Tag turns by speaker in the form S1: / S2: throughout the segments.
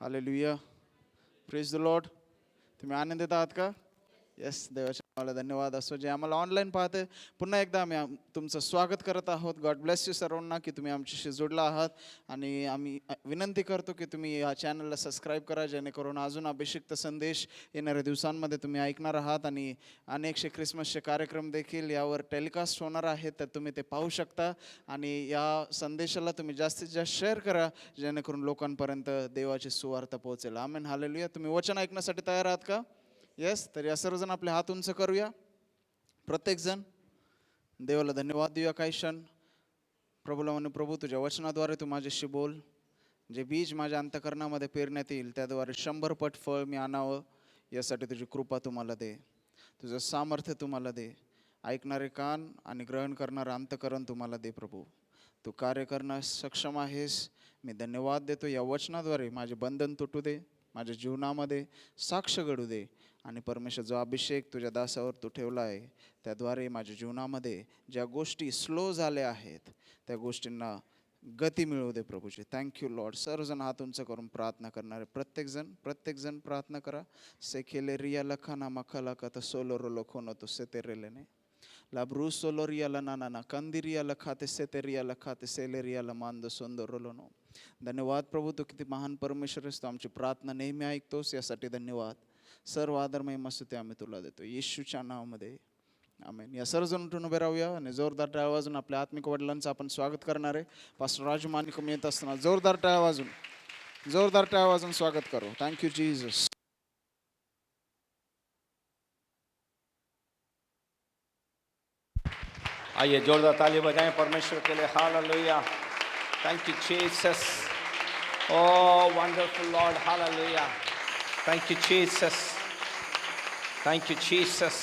S1: Hallelujah. Praise the Lord. तुम्ही आनंदित आहात का? येस. देवाच्या नावाला धन्यवाद असो. जे आम्हाला ऑनलाईन पाहते, पुन्हा एकदा आम्ही तुमचं स्वागत करत आहोत. गॉड ब्लेस यू सर्वांना की तुम्ही आमच्याशी जोडला आहात. आणि आम्ही विनंती करतो की तुम्ही या चॅनलला सबस्क्राईब करा, जेणेकरून अजून अभिषिक्त संदेश येणाऱ्या दिवसांमध्ये तुम्ही ऐकणार आहात. आणि अनेकशे ख्रिसमसचे कार्यक्रम देखील यावर टेलिकास्ट होणार आहेत, तर तुम्ही ते पाहू शकता. आणि या संदेशाला तुम्ही जास्तीत जास्त शेअर करा, जेणेकरून लोकांपर्यंत देवाची सुवार्ता पोहोचेल. आमेन. हालेलुया. तुम्ही वचन ऐकण्यासाठी तयार आहात का? येस. तर या सर्वजण आपले हात उंच करूया. प्रत्येकजण देवाला धन्यवाद देऊया. काही क्षण प्रभूला म्हणून, प्रभू तुझ्या वचनाद्वारे तू माझ्याशी बोल. जे बीज माझ्या अंतःकरणामध्ये पेरण्यात येईल त्याद्वारे 100 पट फळ मी आणावं, यासाठी तुझी कृपा तुम्हाला दे. तुझं सामर्थ्य तुम्हाला दे. ऐकणारे कान आणि ग्रहण करणारं अंतःकरण तुम्हाला दे. प्रभू तू कार्य करण्यास सक्षम आहेस. मी धन्यवाद देतो. या वचनाद्वारे माझे बंधन तुटू दे, माझ्या जीवनामध्ये साक्ष घडू दे. आणि परमेश्वर, जो अभिषेक तुझ्या दासावर तू ठेवला आहे त्याद्वारे माझ्या जीवनामध्ये ज्या गोष्टी स्लो झाल्या आहेत त्या गोष्टींना गती मिळवू दे. Prabhuji thank you Lord. सर्वजण हात उंच करून प्रार्थना करणारे प्रत्येकजण प्रार्थना करा. सेखेले रिया लखाना मखाला कथ सोलोरो लखोनो तो सेतेरेलेने लाब्रू सोलोरियाला नाना कंदिरियाला खाते सेतेरियाला खाते सेलेरियाला मांद सोंदरोलोनो. धन्यवाद प्रभू, तू किती महान परमेश्वर आहेस. तू आमची प्रार्थना नेहमी ऐकतोस, यासाठी धन्यवाद. सर्व आदर महिमा स्तुती आम्ही तुला देतो येशूच्या नावामध्ये. आमेन. या सर्वजण उठून उभे राहूया आणि जोरदार टाळ्या वाजून आपल्या आत्मिक वडिलांचं आपण स्वागत करणार आहे. पास्टर राजू मानिकम येत असताना जोरदार टाळ्या वाजून स्वागत करू. Thank you Jesus.
S2: आइए जोरदार ताली बजाएं परमेश्वर के लिए. Hallelujah. Thank you Jesus. Oh wonderful Lord. Hallelujah. Thank you Jesus. Thank you Jesus.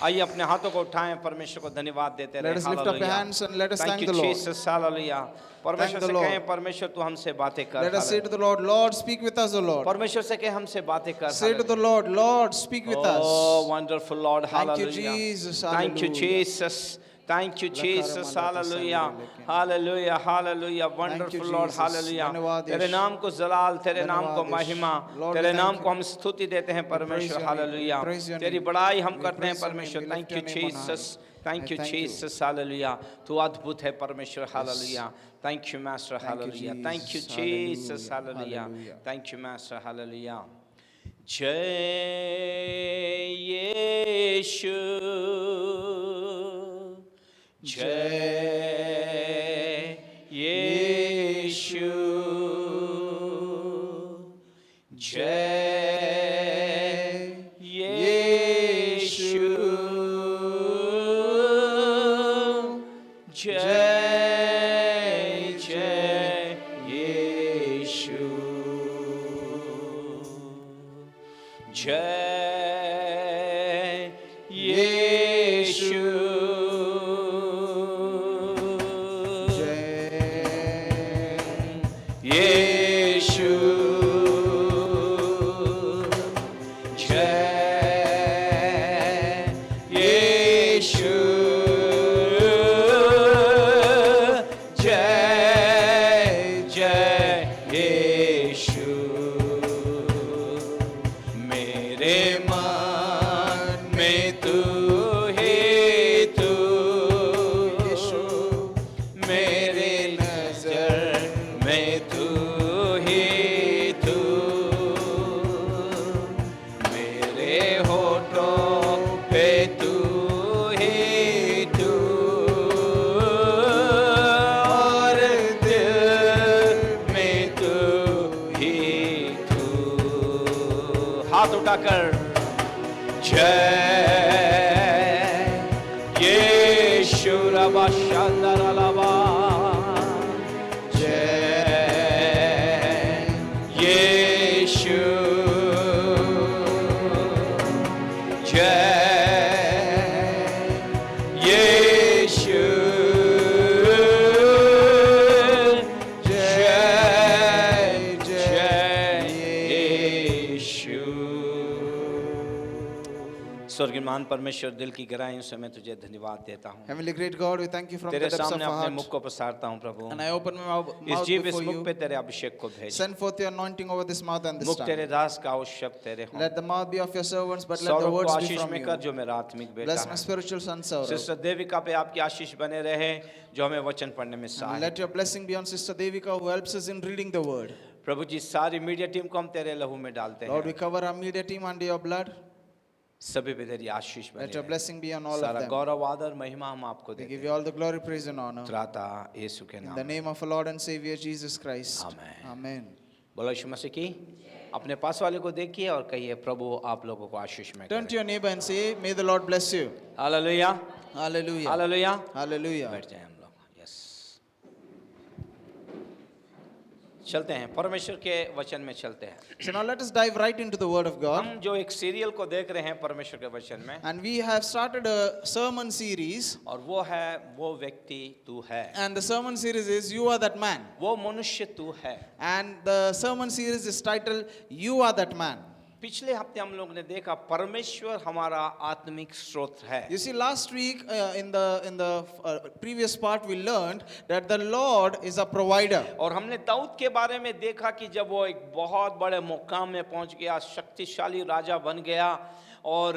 S2: आइए अपने हाथों को उठाएं, परमेश्वर को धन्यवाद देते रहे.
S1: Let us lift up our hands and let us thank the Lord.
S2: Thank you Jesus. Hallelujah. परमेश्वर से कहें, परमेश्वर तू हमसे बातें कर.
S1: Let us say to the Lord, Lord speak with us, O Lord.
S2: परमेश्वर से कहें हमसे बातें कर.
S1: Say to the Lord, Lord speak with us.
S2: Oh wonderful Lord.
S1: Thank you
S2: Hallelujah.
S1: Jesus.
S2: Thank you
S1: Hallelujah.
S2: Jesus. Thank you Jesus. Hallelujah. Hallelujah. Hallelujah. Wonderful Lord. Hallelujah. तेरे नाम को जलाल, तेरे नाम को महिमा, तेरे नाम को हम स्तुति देते हैं परमेश्वर. हालेलुया. तेरी बड़ाई हम करते हैं परमेश्वर. Thank you Jesus. Thank you Jesus. Hallelujah. तू अद्भुत है परमेश्वर. Hallelujah. Thank you Master. Hallelujah. Thank you Jesus. Hallelujah. Thank you Master. Hallelujah. जय यीशु, जय यीशु, जय यीशु, जय जय यीशु, जय यीशु, यीशु, जय यीशु, जय जय यीशु. मेरे मन में तू ही तू, मेरे नजर में तू ही तू, मेरे होठों पे तू ही तू, और दिल में तू ही तू. हाथ उठाकर जय यीशु रबा शांदर लबा, जय यीशु, जय यीशु, जय जय यीशु. स्वर्गीय महान परमेश्वर, दिल की गहराइयों से मैं तुझे धन्यवाद देता हूँ।
S1: Heavenly great God, we thank you from the
S2: तेरे
S1: depths of
S2: सामने
S1: our
S2: अपने
S1: heart.
S2: मुख को पसारता हूँ प्रभु।
S1: And I open my
S2: इस
S1: mouth
S2: जीव इस
S1: before
S2: मुख
S1: you.
S2: पे तेरे अभिषेक को भेज।
S1: Send forth your anointing over this mouth and this
S2: मुख तेरे
S1: tongue.
S2: दास का आवश्यक तेरे हों।
S1: Let the mouth be of your servants, but let the
S2: Saurabh को
S1: words be
S2: आशीष
S1: from
S2: में
S1: you.
S2: कर जो मेरा आत्मिक बेटा
S1: Bless my
S2: है।
S1: spiritual son Saurav.
S2: Sister Devika पे आपकी आशीष बने रहे जो हमें वचन पढ़ने में
S1: And
S2: सहायक।
S1: let your blessing be on Sister Devika, who helps us in reading the word.
S2: प्रभु जी सारी मीडिया टीम को हम तेरे लहू में डालते
S1: Lord, we
S2: हैं।
S1: cover our media team under your blood.
S2: सभी पे तेरी आशीष बने
S1: Let your
S2: रहे।
S1: blessing be on all
S2: सारा
S1: of them.
S2: गौरव आदर महिमा हम आपको
S1: We
S2: देते
S1: give
S2: हैं।
S1: you all the glory, praise, and honor.
S2: त्राता यीशु के
S1: In
S2: नाम
S1: the
S2: में।
S1: name of our Lord and Savior Jesus Christ.
S2: Amen.
S1: Amen.
S2: बोलो यीशु मसीह की। अपने पास वाले को देखिए और कहिए प्रभु आप लोगों को आशीष में
S1: Turn to
S2: करे।
S1: your neighbor and say, May the Lord bless you.
S2: Hallelujah
S1: Hallelujah.
S2: Hallelujah.
S1: Hallelujah.
S2: बैठ जाएं हम लोग। यस, चलते हैं परमेश्वर के वचन में चलते हैं।
S1: So now let us dive right into the word of God.
S2: हम जो एक सीरियल को देख रहे हैं परमेश्वर के वचन में,
S1: And we have started a sermon series.
S2: और वो है वो व्यक्ति तू है,
S1: And the sermon series is You Are That Man.
S2: वो मनुष्य तू है।
S1: And the sermon series is titled You Are That Man.
S2: पिछले हफ्ते हम लोग ने देखा परमेश्वर हमारा आत्मिक स्रोत है।
S1: You see, last week in the previous part we learned that the Lord is a provider.
S2: और हमने दाऊद के बारे में देखा कि जब वो एक बहुत बड़े मुकाम में पहुंच गया, शक्तिशाली राजा बन गया और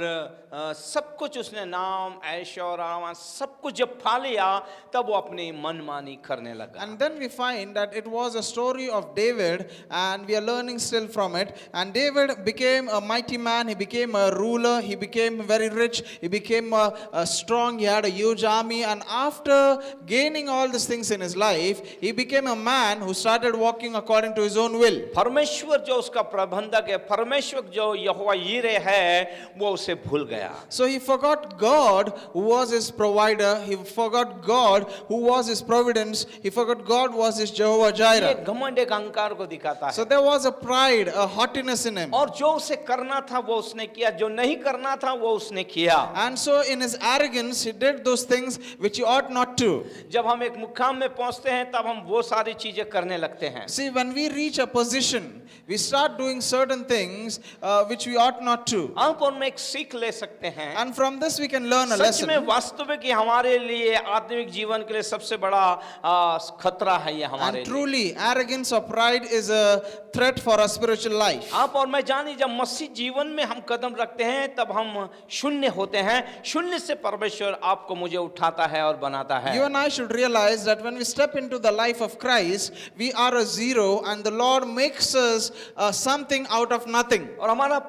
S2: सब कुछ उसने नाम ऐशोराम सब कुछ जब पा लिया तब वो अपनी मनमानी करने लगा।
S1: And then we find that it was a story of David, and we are learning still from it. And David became a mighty man, he became a ruler, he became very rich, he became a strong, he had a huge army. And after gaining all these things in his life, he became a man who started walking according to his own will.
S2: परमेश्वर जो उसका प्रबंधक है, परमेश्वर जो यहोवा यीरे है, वो उसे भूल गया।
S1: So he forgot God who was his provider, he forgot God who was his providence, he forgot God was his Jehovah
S2: ये
S1: Jireh.
S2: घमंड एक अहंकार को दिखाता
S1: So
S2: है।
S1: there was a pride, a haughtiness in him.
S2: और जो उसे करना था वो उसने किया, जो नहीं करना था वो उसने किया।
S1: And so in his arrogance, he did those things which he ought not to.
S2: जब हम एक मुकाम में पहुंचते हैं तब हम वो सारी चीजें करने लगते हैं।
S1: See, when we reach a position, we start doing certain things which we ought not to.
S2: आप और मैं एक सीख ले सकते हैं।
S1: And from this we can learn a
S2: सच में
S1: lesson.
S2: वास्तविक ही हमारे लिए आत्मिक जीवन के लिए सबसे बड़ा खतरा है ये हमारे
S1: And
S2: लिए।
S1: truly, arrogance or pride is a threat for our spiritual life.
S2: आप और मैं जानी जब मसीह जीवन में हम कदम रखते हैं तब हम शून्य होते हैं। शून्य से परमेश्वर आपको मुझे उठाता है और बनाता है।
S1: You and I should realize that when we step into the life of Christ, we are a zero, and the Lord makes us something out of nothing.
S2: और हमारा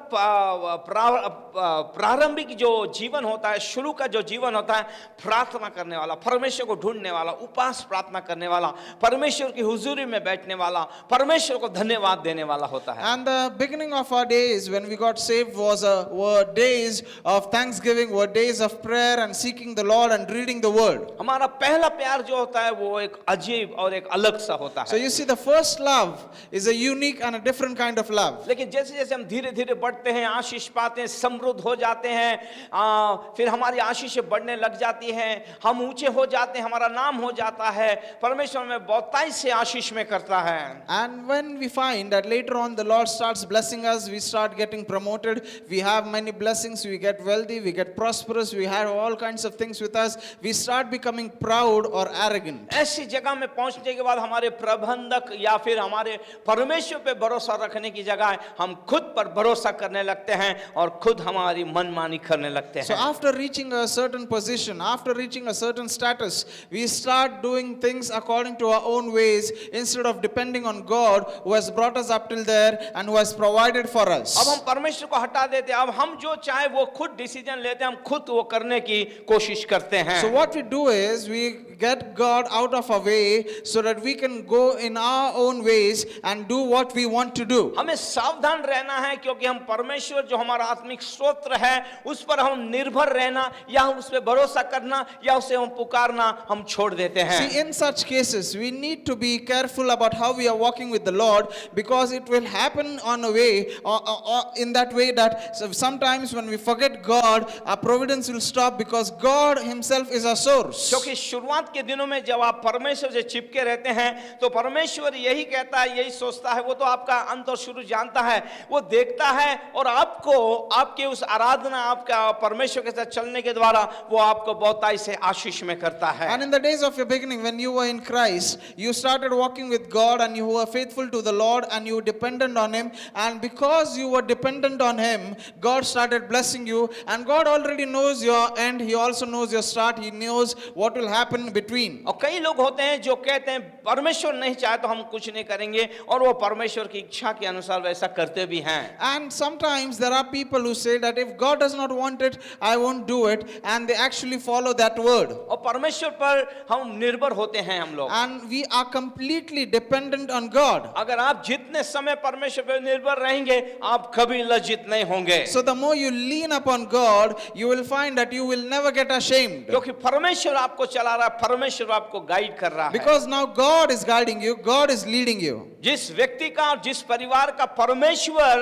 S2: प्रारंभिक जो जीवन होता है, शुरू का जो जीवन होता है, प्रार्थना करने वाला, परमेश्वर को ढूंढने वाला, उपास प्रार्थना करने वाला, परमेश्वर की हुजूरी में बैठने वाला, परमेश्वर को धन्यवाद देने वाला होता है।
S1: And the beginning of our days when we got saved were days of thanksgiving, were days of prayer and seeking the Lord and reading the word.
S2: हमारा पहला प्यार जो होता है वो एक अजीब और एक अलग सा होता
S1: So
S2: है।
S1: you see, the first love is a unique and a different kind of love.
S2: लेकिन जैसे जैसे हम धीरे धीरे बढ़ते हैं, आशीष पाते हैं, समृद्ध हो जाते हैं, फिर हमारी आशीषें बढ़ने लग जाती हैं, हम ऊंचे हो जाते हैं, हमारा नाम हो जाता है, परमेश्वर हमें बहुताई से आशीष में करता है।
S1: And when we find that later on the Lord starts blessing us, we start getting promoted, we have many blessings, we get wealthy, we get prosperous, we have all kinds of things with us, we start becoming proud or arrogant.
S2: ऐसी जगह में पहुंचने के बाद हमारे प्रबंधक या फिर हमारे परमेश्वर पे भरोसा रखने की जगह हम खुद पर भरोसा करने लगते हैं और खुद हमारी मनमानी करने लगते
S1: So
S2: हैं।
S1: after reaching a certain position, after reaching a certain status, we start doing things according to our own ways instead of depending on God who has brought us up till there and who has provided for
S2: अब
S1: us.
S2: हम परमेश्वर को हटा देते हैं, अब हम जो चाहे वो खुद डिसीजन लेते हैं, हम खुद वो करने की कोशिश करते हैं।
S1: So what we do is we get God out of our way so that we can go in our own ways and do what we want to do.
S2: हमें सावधान रहना है क्योंकि हम परमेश्वर जो हमारा आत्मिक स्रोत है उस पर हम निर्भर रहना या उस पर भरोसा करना या उसे हम पुकारना हम छोड़ देते हैं।
S1: See, in such cases, we need to be careful about how we are walking with the Lord, because it will happen on a way, or in that way that sometimes when we forget God, our providence will stop because God Himself is our source.
S2: क्योंकि शुरुआत के दिनों में जब आप परमेश्वर से चिपके रहते हैं तो परमेश्वर यही कहता है, यही सोचता है, वो तो आपका अंत और शुरू जानता है, वो देखता है और आपको आपके आपके उस आराधना आपका परमेश्वर के साथ चलने के द्वारा वो आपको बहुताई से आशीष में करता है।
S1: And in the days of your beginning, when you were in Christ, you started walking with God and you were faithful to the Lord and you were dependent on Him. And because you were dependent on Him, God started blessing you. And God already knows your end. He also knows your start. He knows what will happen in between.
S2: और कई लोग होते हैं जो कहते हैं परमेश्वर नहीं चाहे तो हम कुछ नहीं करेंगे, और वो परमेश्वर की इच्छा के अनुसार वैसा करते भी हैं।
S1: And sometimes there are people who say that if God does not want it, I won't do it. And they actually follow that word.
S2: और परमेश्वर पर हम निर्भर होते हैं हम लोग।
S1: And we are completely dependent on God.
S2: अगर आप जितने समय परमेश्वर पर निर्भर रहेंगे, आप कभी लज्जित नहीं होंगे।
S1: So the more you lean upon God, you will find that you will never get ashamed.
S2: क्योंकि परमेश्वर आपको चला रहा है, परमेश्वर आपको गाइड कर रहा है।
S1: Because now God is guiding you, God is leading you.
S2: जिस व्यक्ति का और जिस परिवार का परमेश्वर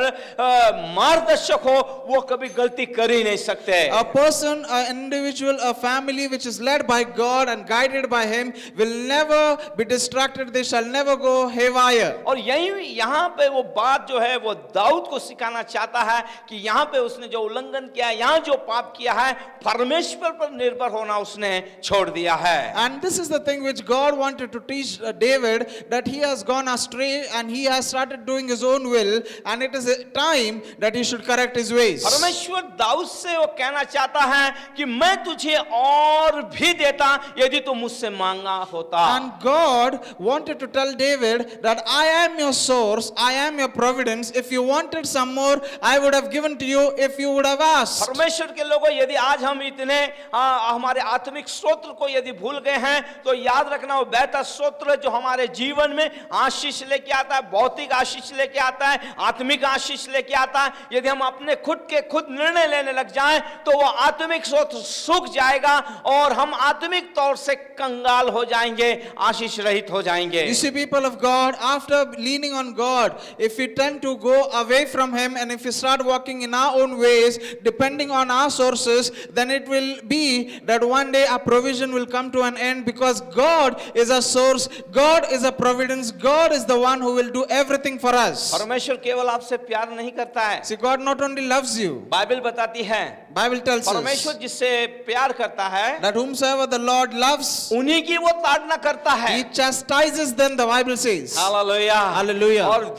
S2: मार्गदर्शक हो, वो कभी गलती कर ही नहीं सकते।
S1: A person, an individual, a family which is led by God and guided by Him will never be distracted. They shall never go haywire.
S2: और यही यहाँ पे वो बात जो है वो दाऊद को सिखाना चाहता है कि यहाँ पे उसने जो उल्लंघन किया, यहाँ जो पाप किया है, परमेश्वर पर निर्भर होना उसने छोड़ दिया है।
S1: And this is the thing which God wanted to teach David, that he has gone astray and he has started doing his own will, and it is a time that he should correct his ways.
S2: परमेश्वर दाऊद से वो कहना चाहता है कि मैं तुझे और भी देता यदि तू मुझसे मांगा होता।
S1: And God wanted to tell David that I am your source, I am your providence. If you wanted some more, I would have given to you if you would have asked.
S2: परमेश्वर के लोगों, यदि आज हम इतने हमारे आत्मिक स्तोत्र को यदि भूल गए हैं, तो याद रखना वो बेहतर स्तोत्र जो हमारे जीवन में आशीष लेके आता है, भौतिक आशीष लेके आता है, आत्मिक आशीष लेके आता है, यदि हम अपने खुद निर्णय लेने लग जाएं तो वो आत्मिक स्तोत्र सूख जाएगा और हम आत्मिक तौर से कंगाल हो जाएंगे, आशीष रहित हो जाएंगे।
S1: You see, people of God, after leaning on God, if we tend to go away from Him and if we start walking in our own ways, depending on our sources, then it will be that one day our provision will come to an end, because God is a source, God is a providence, God is the one who will do everything for us.
S2: परमेश्वर केवल आपसे प्यार नहीं करता है।
S1: See, God not only loves you,
S2: Bible बताती है,
S1: Bible tells
S2: परमेश्वर
S1: us
S2: जिससे प्यार करता है
S1: that whomsoever the Lord loves,
S2: उन्हीं की वो ताड़ना करता है।
S1: He chastises them, the Bible says.
S2: Hallelujah,
S1: Hallelujah.
S2: और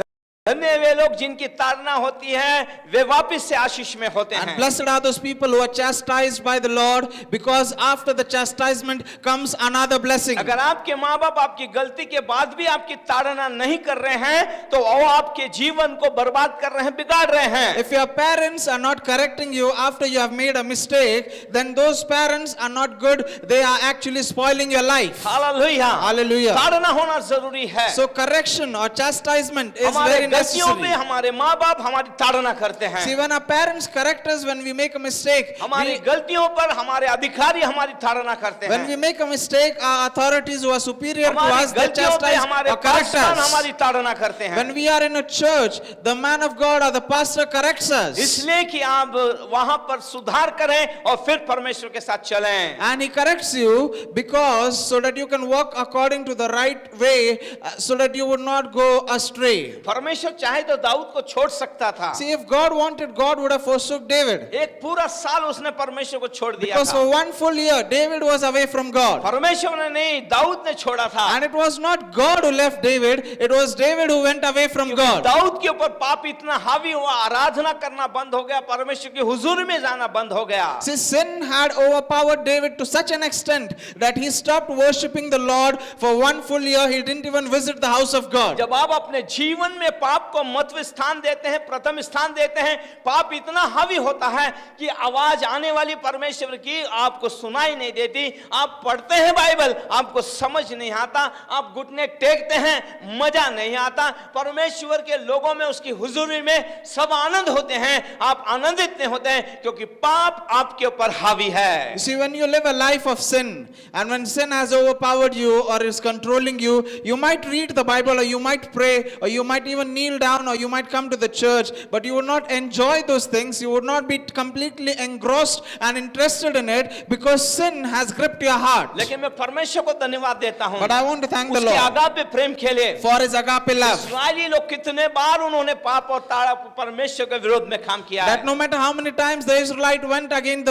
S2: धन्य वे लोग जिनकी ताड़ना होती है, वे वापस से आशीष में होते
S1: And
S2: हैं।
S1: blessed are those people who are chastised by the Lord, because after the chastisement comes another blessing.
S2: अगर आपके माँ बाप आपकी गलती के बाद भी आपकी ताड़ना नहीं कर रहे हैं, तो वो आपके जीवन को बर्बाद कर रहे हैं, बिगाड़ रहे हैं।
S1: If your parents are not correcting you after you have made a mistake, then those parents are not good. They are actually spoiling your life.
S2: Hallelujah,
S1: Hallelujah.
S2: ताड़ना होना जरूरी है।
S1: So correction or chastisement is
S2: हमारे
S1: very
S2: गलतियों पे
S1: necessary.
S2: हमारे माँ बाप हमारी ताड़ना करते हैं।
S1: See, when our parents correct us when we make a mistake,
S2: हमारी गलतियों पर हमारे अधिकारी हमारी ताड़ना करते
S1: when
S2: हैं।
S1: we make a mistake, our authorities who are superior to
S2: हमारी
S1: us, they
S2: गलतियों पे
S1: chastise
S2: हमारे
S1: or correct
S2: पास्टर
S1: us.
S2: हमारी ताड़ना करते हैं।
S1: When we are in a church, the man of God or the pastor corrects us.
S2: इसलिए कि आप वहां पर सुधार करें और फिर परमेश्वर के साथ चलें।
S1: And he corrects you because so that you can walk according to the right way, so that you would not go astray.
S2: परमेश्वर चाहे तो दाऊद को छोड़ सकता था।
S1: See, if God wanted, God would have forsook David.
S2: एक पूरा साल उसने परमेश्वर को छोड़ दिया
S1: Because
S2: था।
S1: for one full year, David was away from God.
S2: परमेश्वर ने नहीं, दाऊद ने छोड़ा था।
S1: And it was not God who left David, it was David who went away from God.
S2: Dawood के ऊपर पाप इतना हावी हुआ, आराधना करना बंद हो गया, परमेश्वर की हुजूरी में जाना बंद हो गया।
S1: See, sin had overpowered David to such an extent that he stopped worshipping the Lord for one full year. He didn't even visit the house of God.
S2: जब आप अपने जीवन में पाप को महत्व स्थान देते हैं, प्रथम स्थान देते हैं, पाप इतना हावी होता है कि आवाज आने वाली परमेश्वर की आपको सुनाई नहीं देती। आप पढ़ते हैं बाइबल, आपको समझ नहीं आता, आप घुटने टेकते हैं, मजा नहीं आता। परमेश्वर के लोगों में, उसकी हुजूरी में सब आनंद होते हैं, आप आनंदित नहीं होते हैं, क्योंकि पाप आपके ऊपर हावी है।
S1: You see, when you live a life of sin, and when sin has overpowered you or is controlling you, you might read the Bible or you might pray or you might even kneel kneel down or you might come to the church, but you would not enjoy those things. You would not be completely engrossed and interested in it because sin has gripped your heart.
S2: लेकिन मैं परमेश्वर को धन्यवाद देता हूँ
S1: But I want to thank the
S2: उसके
S1: Lord
S2: agape प्रेम के लिए।
S1: for his agape love.
S2: इस्राएली लोग कितने बार उन्होंने पाप और ताड़ा परमेश्वर के विरोध में काम किया
S1: That
S2: है।
S1: no matter how many times the Israelite went against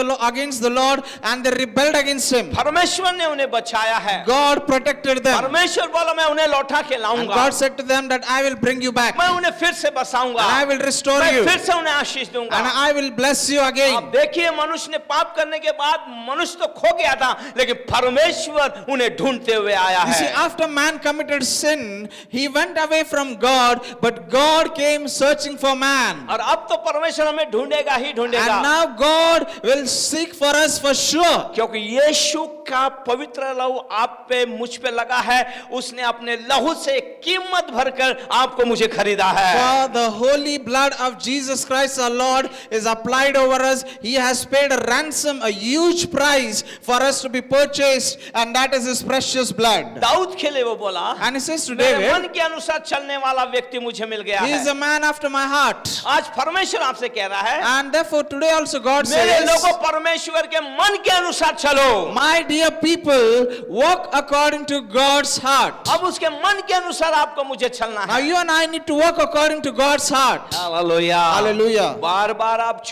S1: the Lord and they rebelled against him,
S2: परमेश्वर ने उन्हें बचाया है।
S1: God protected them.
S2: परमेश्वर बोला मैं उन्हें लौटा के
S1: And
S2: लाऊंगा,
S1: God said to them that I will bring you back
S2: मैं
S1: and
S2: उन्हें फिर से बसाऊंगा,
S1: I will restore
S2: मैं
S1: you
S2: फिर से उन्हें आशीष
S1: and
S2: दूंगा।
S1: I will bless you
S2: आप
S1: again.
S2: देखिए मनुष्य ने पाप करने के बाद मनुष्य तो खो गया था, लेकिन परमेश्वर उन्हें ढूंढते हुए आया
S1: You see,
S2: है।
S1: after man committed sin, he went away from God, but God came searching for man.
S2: और अब तो परमेश्वर हमें ढूंढेगा ही
S1: And
S2: ढूंढेगा,
S1: now God will seek for us for sure.
S2: क्योंकि यीशु का पवित्र लहू आप पे मुझ पे लगा है। उसने अपने लहू से कीमत भरकर आपको मुझे खरीदा है।
S1: For the holy blood of Jesus Christ our Lord is applied over us. He has paid a ransom, a huge price for us to be purchased, and that is his precious blood.
S2: Dawood के लिए वो बोला,
S1: And he says to
S2: मेरे
S1: David,
S2: मन के अनुसार चलने वाला व्यक्ति मुझे मिल गया
S1: he is
S2: है।
S1: a man after my heart.
S2: आज परमेश्वर आपसे कह रहा है,
S1: And therefore today also God
S2: मेरे
S1: says,
S2: लोगों परमेश्वर के मन के अनुसार चलो।
S1: my dear people, walk according to God's heart.
S2: अब उसके मन के अनुसार आपको मुझे चलना
S1: Now
S2: है।
S1: you and I need to walk according to God's heart.
S2: Hallelujah,
S1: Hallelujah.
S2: बार बार आप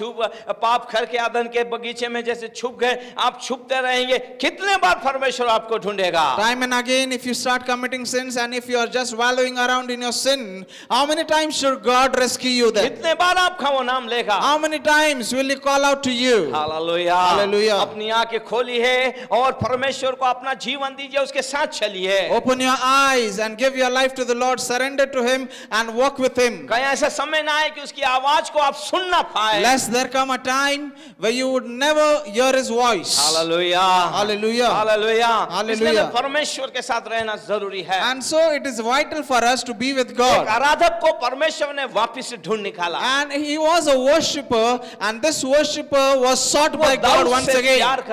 S2: पाप करके आदन के बगीचे में जैसे छुप गए, आप छुपते रहेंगे। कितने बार परमेश्वर आपको ढूंढेगा?
S1: Time and again, if you start committing sins and if you are just wallowing around in your sin, how many times should God rescue you then?
S2: कितने बार आपका वो नाम लेगा?
S1: How many times will He call out to you?
S2: Hallelujah,
S1: Hallelujah.
S2: अपनी आंखें खोली है और परमेश्वर को अपना जीवन दीजिए, उसके साथ चलिए।
S1: Open your eyes and give your life to the Lord, surrender to Him and walk with Him.
S2: कहीं ऐसा समय ना आए कि उसकी आवाज को आप सुन ना पाए।
S1: Lest there come a time where you would never hear His voice.
S2: Hallelujah,
S1: Hallelujah.
S2: Hallelujah,
S1: Hallelujah.
S2: इसलिए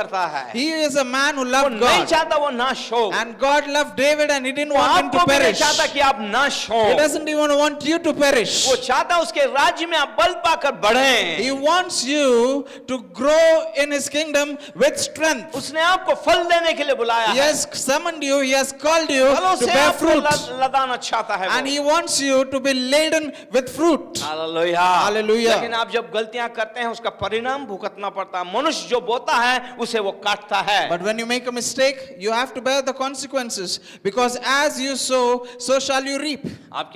S1: who
S2: वो
S1: loved
S2: नहीं
S1: God.
S2: चाहता वो नाश हो,
S1: And God loved David and He didn't
S2: वो
S1: want him to
S2: आपको भी नहीं
S1: perish.
S2: चाहता कि आप नाश हो,
S1: He doesn't even want you to perish.
S2: वो चाहता उसके राज्य में आप बल पाकर बढ़ें।
S1: He wants you to grow in His kingdom with strength.
S2: उसने आपको फल देने के लिए बुलाया
S1: He
S2: है,
S1: has summoned you, He has called you
S2: फलों
S1: to
S2: से
S1: bear
S2: आपको
S1: fruit.
S2: लदाना चाहता है
S1: And
S2: वो।
S1: He wants you to be laden with fruit.
S2: Hallelujah,
S1: Hallelujah.
S2: लेकिन आप जब गलतियां करते हैं उसका परिणाम भुगतना पड़ता है। मनुष्य जो बोता है उसे वो काटता है।
S1: But when you make a mistake, you have to bear the consequences. Because as you sow, so shall you reap.
S2: आप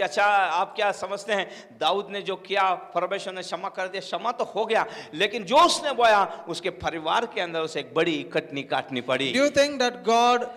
S2: क्या समझते हैं? दाऊद ने जो किया परमेश्वर ने क्षमा कर दिया, क्षमा तो हो गया, लेकिन जो उसने बोया उसके परिवार के अंदर उसे एक बड़ी कटनी काटनी पड़ी।
S1: Do you think that God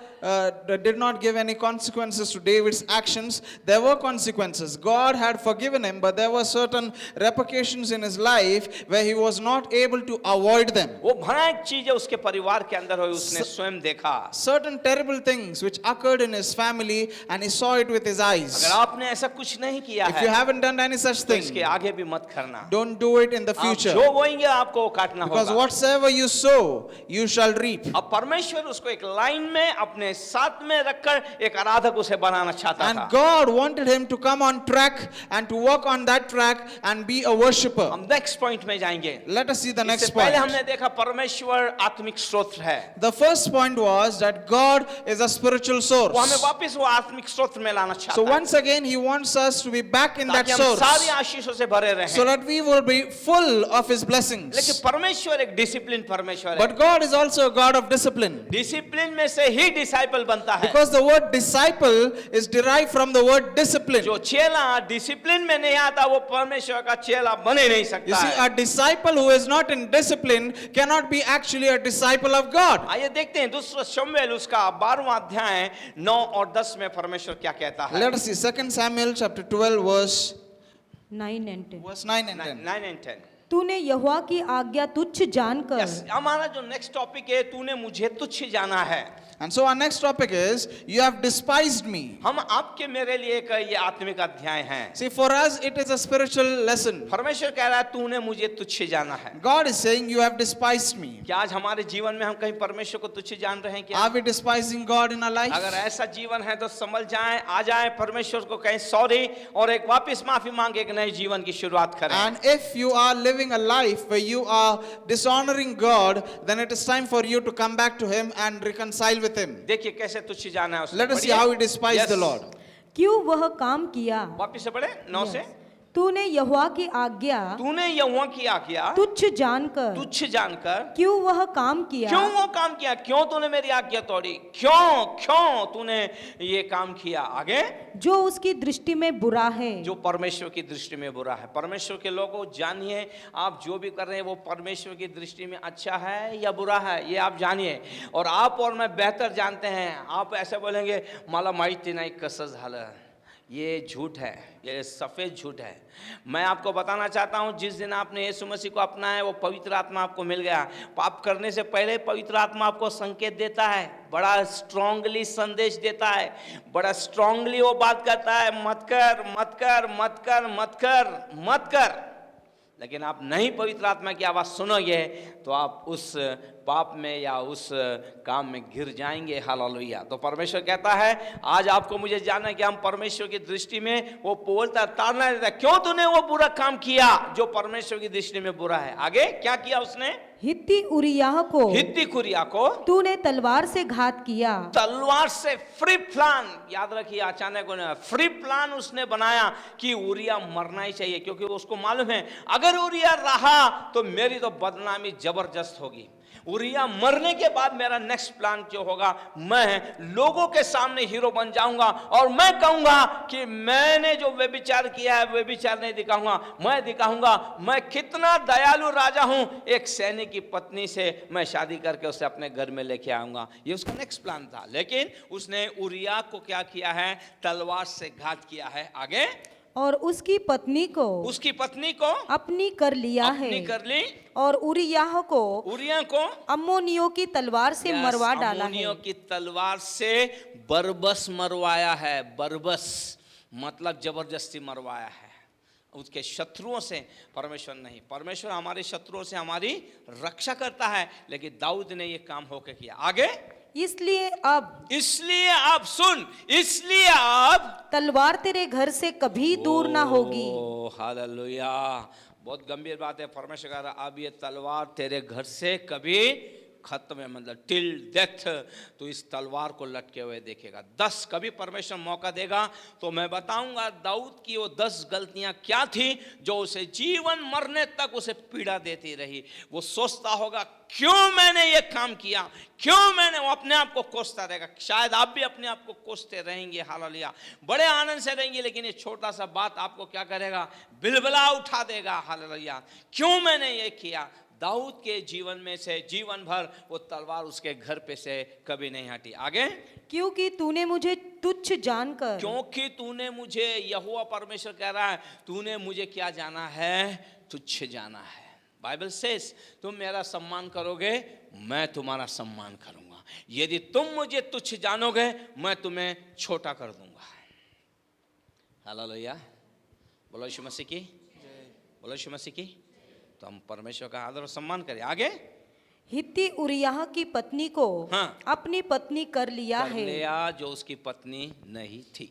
S1: did not give any consequences to David's actions? There were consequences. God had forgiven him, but there were certain repercussions in his life where he was not able to avoid them.
S2: वो भयानक चीजें उसके परिवार के अंदर हुई, उसने स्वयं देखा।
S1: Certain terrible things which occurred in his family, and he saw it with his eyes.
S2: अगर आपने ऐसा कुछ नहीं किया
S1: If you
S2: है
S1: haven't done any such
S2: तो
S1: thing,
S2: इसके आगे भी मत करना।
S1: don't do it in the
S2: आप
S1: future.
S2: जो बोएंगे आपको वो काटना
S1: Because
S2: होगा।
S1: whatsoever you sow, you shall reap.
S2: अब परमेश्वर उसको एक लाइन में अपने साथ में रखकर एक आराधक उसे बनाना चाहता
S1: And
S2: था।
S1: God wanted him to come on track and to walk on that track and be a worshipper.
S2: हम नेक्स्ट पॉइंट में जाएंगे।
S1: Let us see the
S2: इससे
S1: next
S2: पहले
S1: point.
S2: हमने देखा परमेश्वर आत्मिक स्रोत है,
S1: The first point was that God is a spiritual
S2: वो हमें
S1: source.
S2: वापस वो आत्मिक स्रोत में लाना चाहता
S1: So
S2: है,
S1: once again, He wants us to be back in that
S2: ताकि हम सारी
S1: source
S2: आशीषों से भरे रहें।
S1: so that we will be full of His
S2: लेकिन
S1: blessings.
S2: परमेश्वर एक डिसिप्लिन परमेश्वर है।
S1: But God is also a God of discipline.
S2: Discipline में से ही डिसाइपल बनता है।
S1: Because the word disciple is derived from the word discipline.
S2: जो चेला डिसिप्लिन में नहीं आता वो परमेश्वर का चेला बने नहीं
S1: You
S2: सकता
S1: see,
S2: है।
S1: a disciple who is not in discipline cannot be actually a disciple of God.
S2: आइए देखते हैं दूसरा शमूएल उसका 12वां अध्याय 9 और 10 में परमेश्वर क्या कहता है।
S1: Let us see 2 Samuel chapter 12 verse
S3: 9 and 10.
S1: 9 and 10.
S2: 9 and 10
S3: तूने यहोवा की आज्ञा तुच्छ जानकर
S2: यस, हमारा जो नेक्स्ट टॉपिक है, तूने मुझे तुच्छ जाना है।
S1: And so our next topic is, you have despised me.
S2: हम आपके मेरे लिए एक ये आत्मिक अध्याय है।
S1: See, for us it is a spiritual lesson.
S2: परमेश्वर कह रहा है तूने मुझे तुच्छ जाना है।
S1: God is saying, you have despised me.
S2: क्या आज हमारे जीवन में हम कहीं परमेश्वर को तुच्छ जान रहे हैं क्या?
S1: Are we despising God in our life?
S2: अगर ऐसा जीवन है तो संभल जाएं, आ जाएं, परमेश्वर को कहें सॉरी और एक वापस माफी मांगे, एक नए जीवन की शुरुआत करें।
S1: And if you are living a life where you are dishonoring God, then it is time for you to come back to Him and reconcile with Him.
S2: देखिए कैसे तुच्छ जाना है उसने।
S1: Let us see
S2: पढ़िए।
S1: how he despised
S2: Yes.
S1: the Lord.
S3: क्यों वह काम किया?
S2: वापिस से पढ़े 9 से।
S3: तूने यहोवा की आज्ञा
S2: तूने यहोवा की आज्ञा
S3: तुच्छ जानकर
S2: तुच्छ जानकर
S3: क्यों वह काम किया?
S2: क्यों वो काम किया? क्यों तूने मेरी आज्ञा तोड़ी? क्यों तूने ये काम किया? आगे,
S3: जो उसकी दृष्टि में बुरा है।
S2: जो परमेश्वर की दृष्टि में बुरा है। परमेश्वर के लोगों जानिए, आप जो भी कर रहे हैं वो परमेश्वर की दृष्टि में अच्छा है या बुरा है, ये आप जानिए। और आप और मैं बेहतर जानते हैं। आप ऐसे बोलेंगे मला माहिती नाही कसं झालं, ये झूठ है, ये सफेद झूठ है। मैं आपको बताना चाहता हूं, जिस दिन आपने यीशु मसीह को अपनाया, वो पवित्र आत्मा आपको मिल गया। पाप करने से पहले पवित्र आत्मा आपको संकेत देता है, बड़ा स्ट्रांगली संदेश देता है, बड़ा स्ट्रांगली वो बात करता है, मत कर मत कर मत कर मत कर मत कर। लेकिन आप नहीं पवित्र आत्मा की आवाज़ सुनोगे तो आप उस पाप में या उस काम में गिर जाएंगे। हालेलुया। तो परमेश्वर कहता है आज आपको मुझे जानना है कि हम परमेश्वर की दृष्टि में, वो बोलता ताड़ना देता, क्यों तूने वो बुरा काम किया जो परमेश्वर की दृष्टि में बुरा है। आगे क्या किया उसने?
S3: हित्ती उरिय्याह को
S2: हित्ती कुरिया को
S3: तूने तलवार से घात किया।
S2: तलवार से फ्री प्लान, याद रखिए, अचानक फ्री प्लान उसने बनाया कि उरिया मरना ही चाहिए, क्योंकि उसको मालूम है अगर उरिया रहा तो मेरी तो बदनामी जबरदस्त होगी। उरिया मरने के बाद मेरा नेक्स्ट प्लान जो होगा, मैं लोगों के सामने हीरो बन जाऊंगा और मैं कहूंगा कि मैंने जो व्यभिचार किया है व्यभिचार नहीं दिखाऊंगा, मैं दिखाऊंगा मैं कितना दयालु राजा हूं। एक सैनिक की पत्नी से मैं शादी करके उसे अपने घर में लेके आऊंगा, ये उसका नेक्स्ट प्लान था। लेकिन उसने उरिया को क्या किया है? तलवार से घात किया है। आगे,
S3: और उसकी पत्नी को अपनी कर लिया है,
S2: अपनी कर ली,
S3: और उरिय्याह को
S2: उरिया को
S3: अम्मोनियों की तलवार से मरवा डाला है।
S2: अम्मोनियों की तलवार से बरबस मरवाया है। बरबस मतलब जबरदस्ती मरवाया है। उसके शत्रुओं से, परमेश्वर नहीं, परमेश्वर हमारे शत्रुओं से हमारी रक्षा करता है, लेकिन दाऊद ने ये काम होके किया। आगे,
S3: इसलिए अब
S2: सुन, इसलिए अब
S3: तलवार तेरे घर से कभी दूर ना होगी।
S2: हालेलुया। बहुत गंभीर बात है। परमेश्वर कह रहा अब ये तलवार तेरे घर से कभी खत्म है, मतलब टिल डेथ तो इस तलवार को लटके हुए देखेगा। 10 कभी परमेश्वर मौका देगा तो मैं बताऊंगा दाऊद की वो 10 गलतियां क्या थी जो उसे जीवन मरने तक उसे पीड़ा देती रही। वो सोचता होगा क्यों मैंने ये काम किया, क्यों मैंने, वो अपने आप को कोसता रहेगा। शायद आप भी अपने आप को कोसते रहेंगे। हालेलुया। बड़े आनंद से रहेंगे, लेकिन ये छोटा सा बात आपको क्या करेगा? बिलबिला उठा देगा। हालेलुया। क्यों मैंने ये किया? दाऊद के जीवन में से जीवन भर वो तलवार उसके घर पे से कभी नहीं हटी। आगे,
S3: क्योंकि तूने मुझे तुच्छ जानकर,
S2: क्योंकि तूने मुझे, यहोवा परमेश्वर कह रहा है, तूने मुझे क्या जाना है? तुच्छ जाना है। बाइबल सेस तुम मेरा सम्मान करोगे, मैं तुम्हारा सम्मान करूंगा। यदि तुम मुझे तुच्छ जानोगे, मैं तुम्हें छोटा कर दूंगा। हालेलुया। बोलो यीशु मसीह की, बोलो यीशु मसीह की। तो हम परमेश्वर का आदर और सम्मान करें। आगे,
S3: हित्ती उरिय्याह की पत्नी को
S2: हाँ,
S3: अपनी पत्नी कर लिया है,
S2: जो उसकी पत्नी नहीं थी।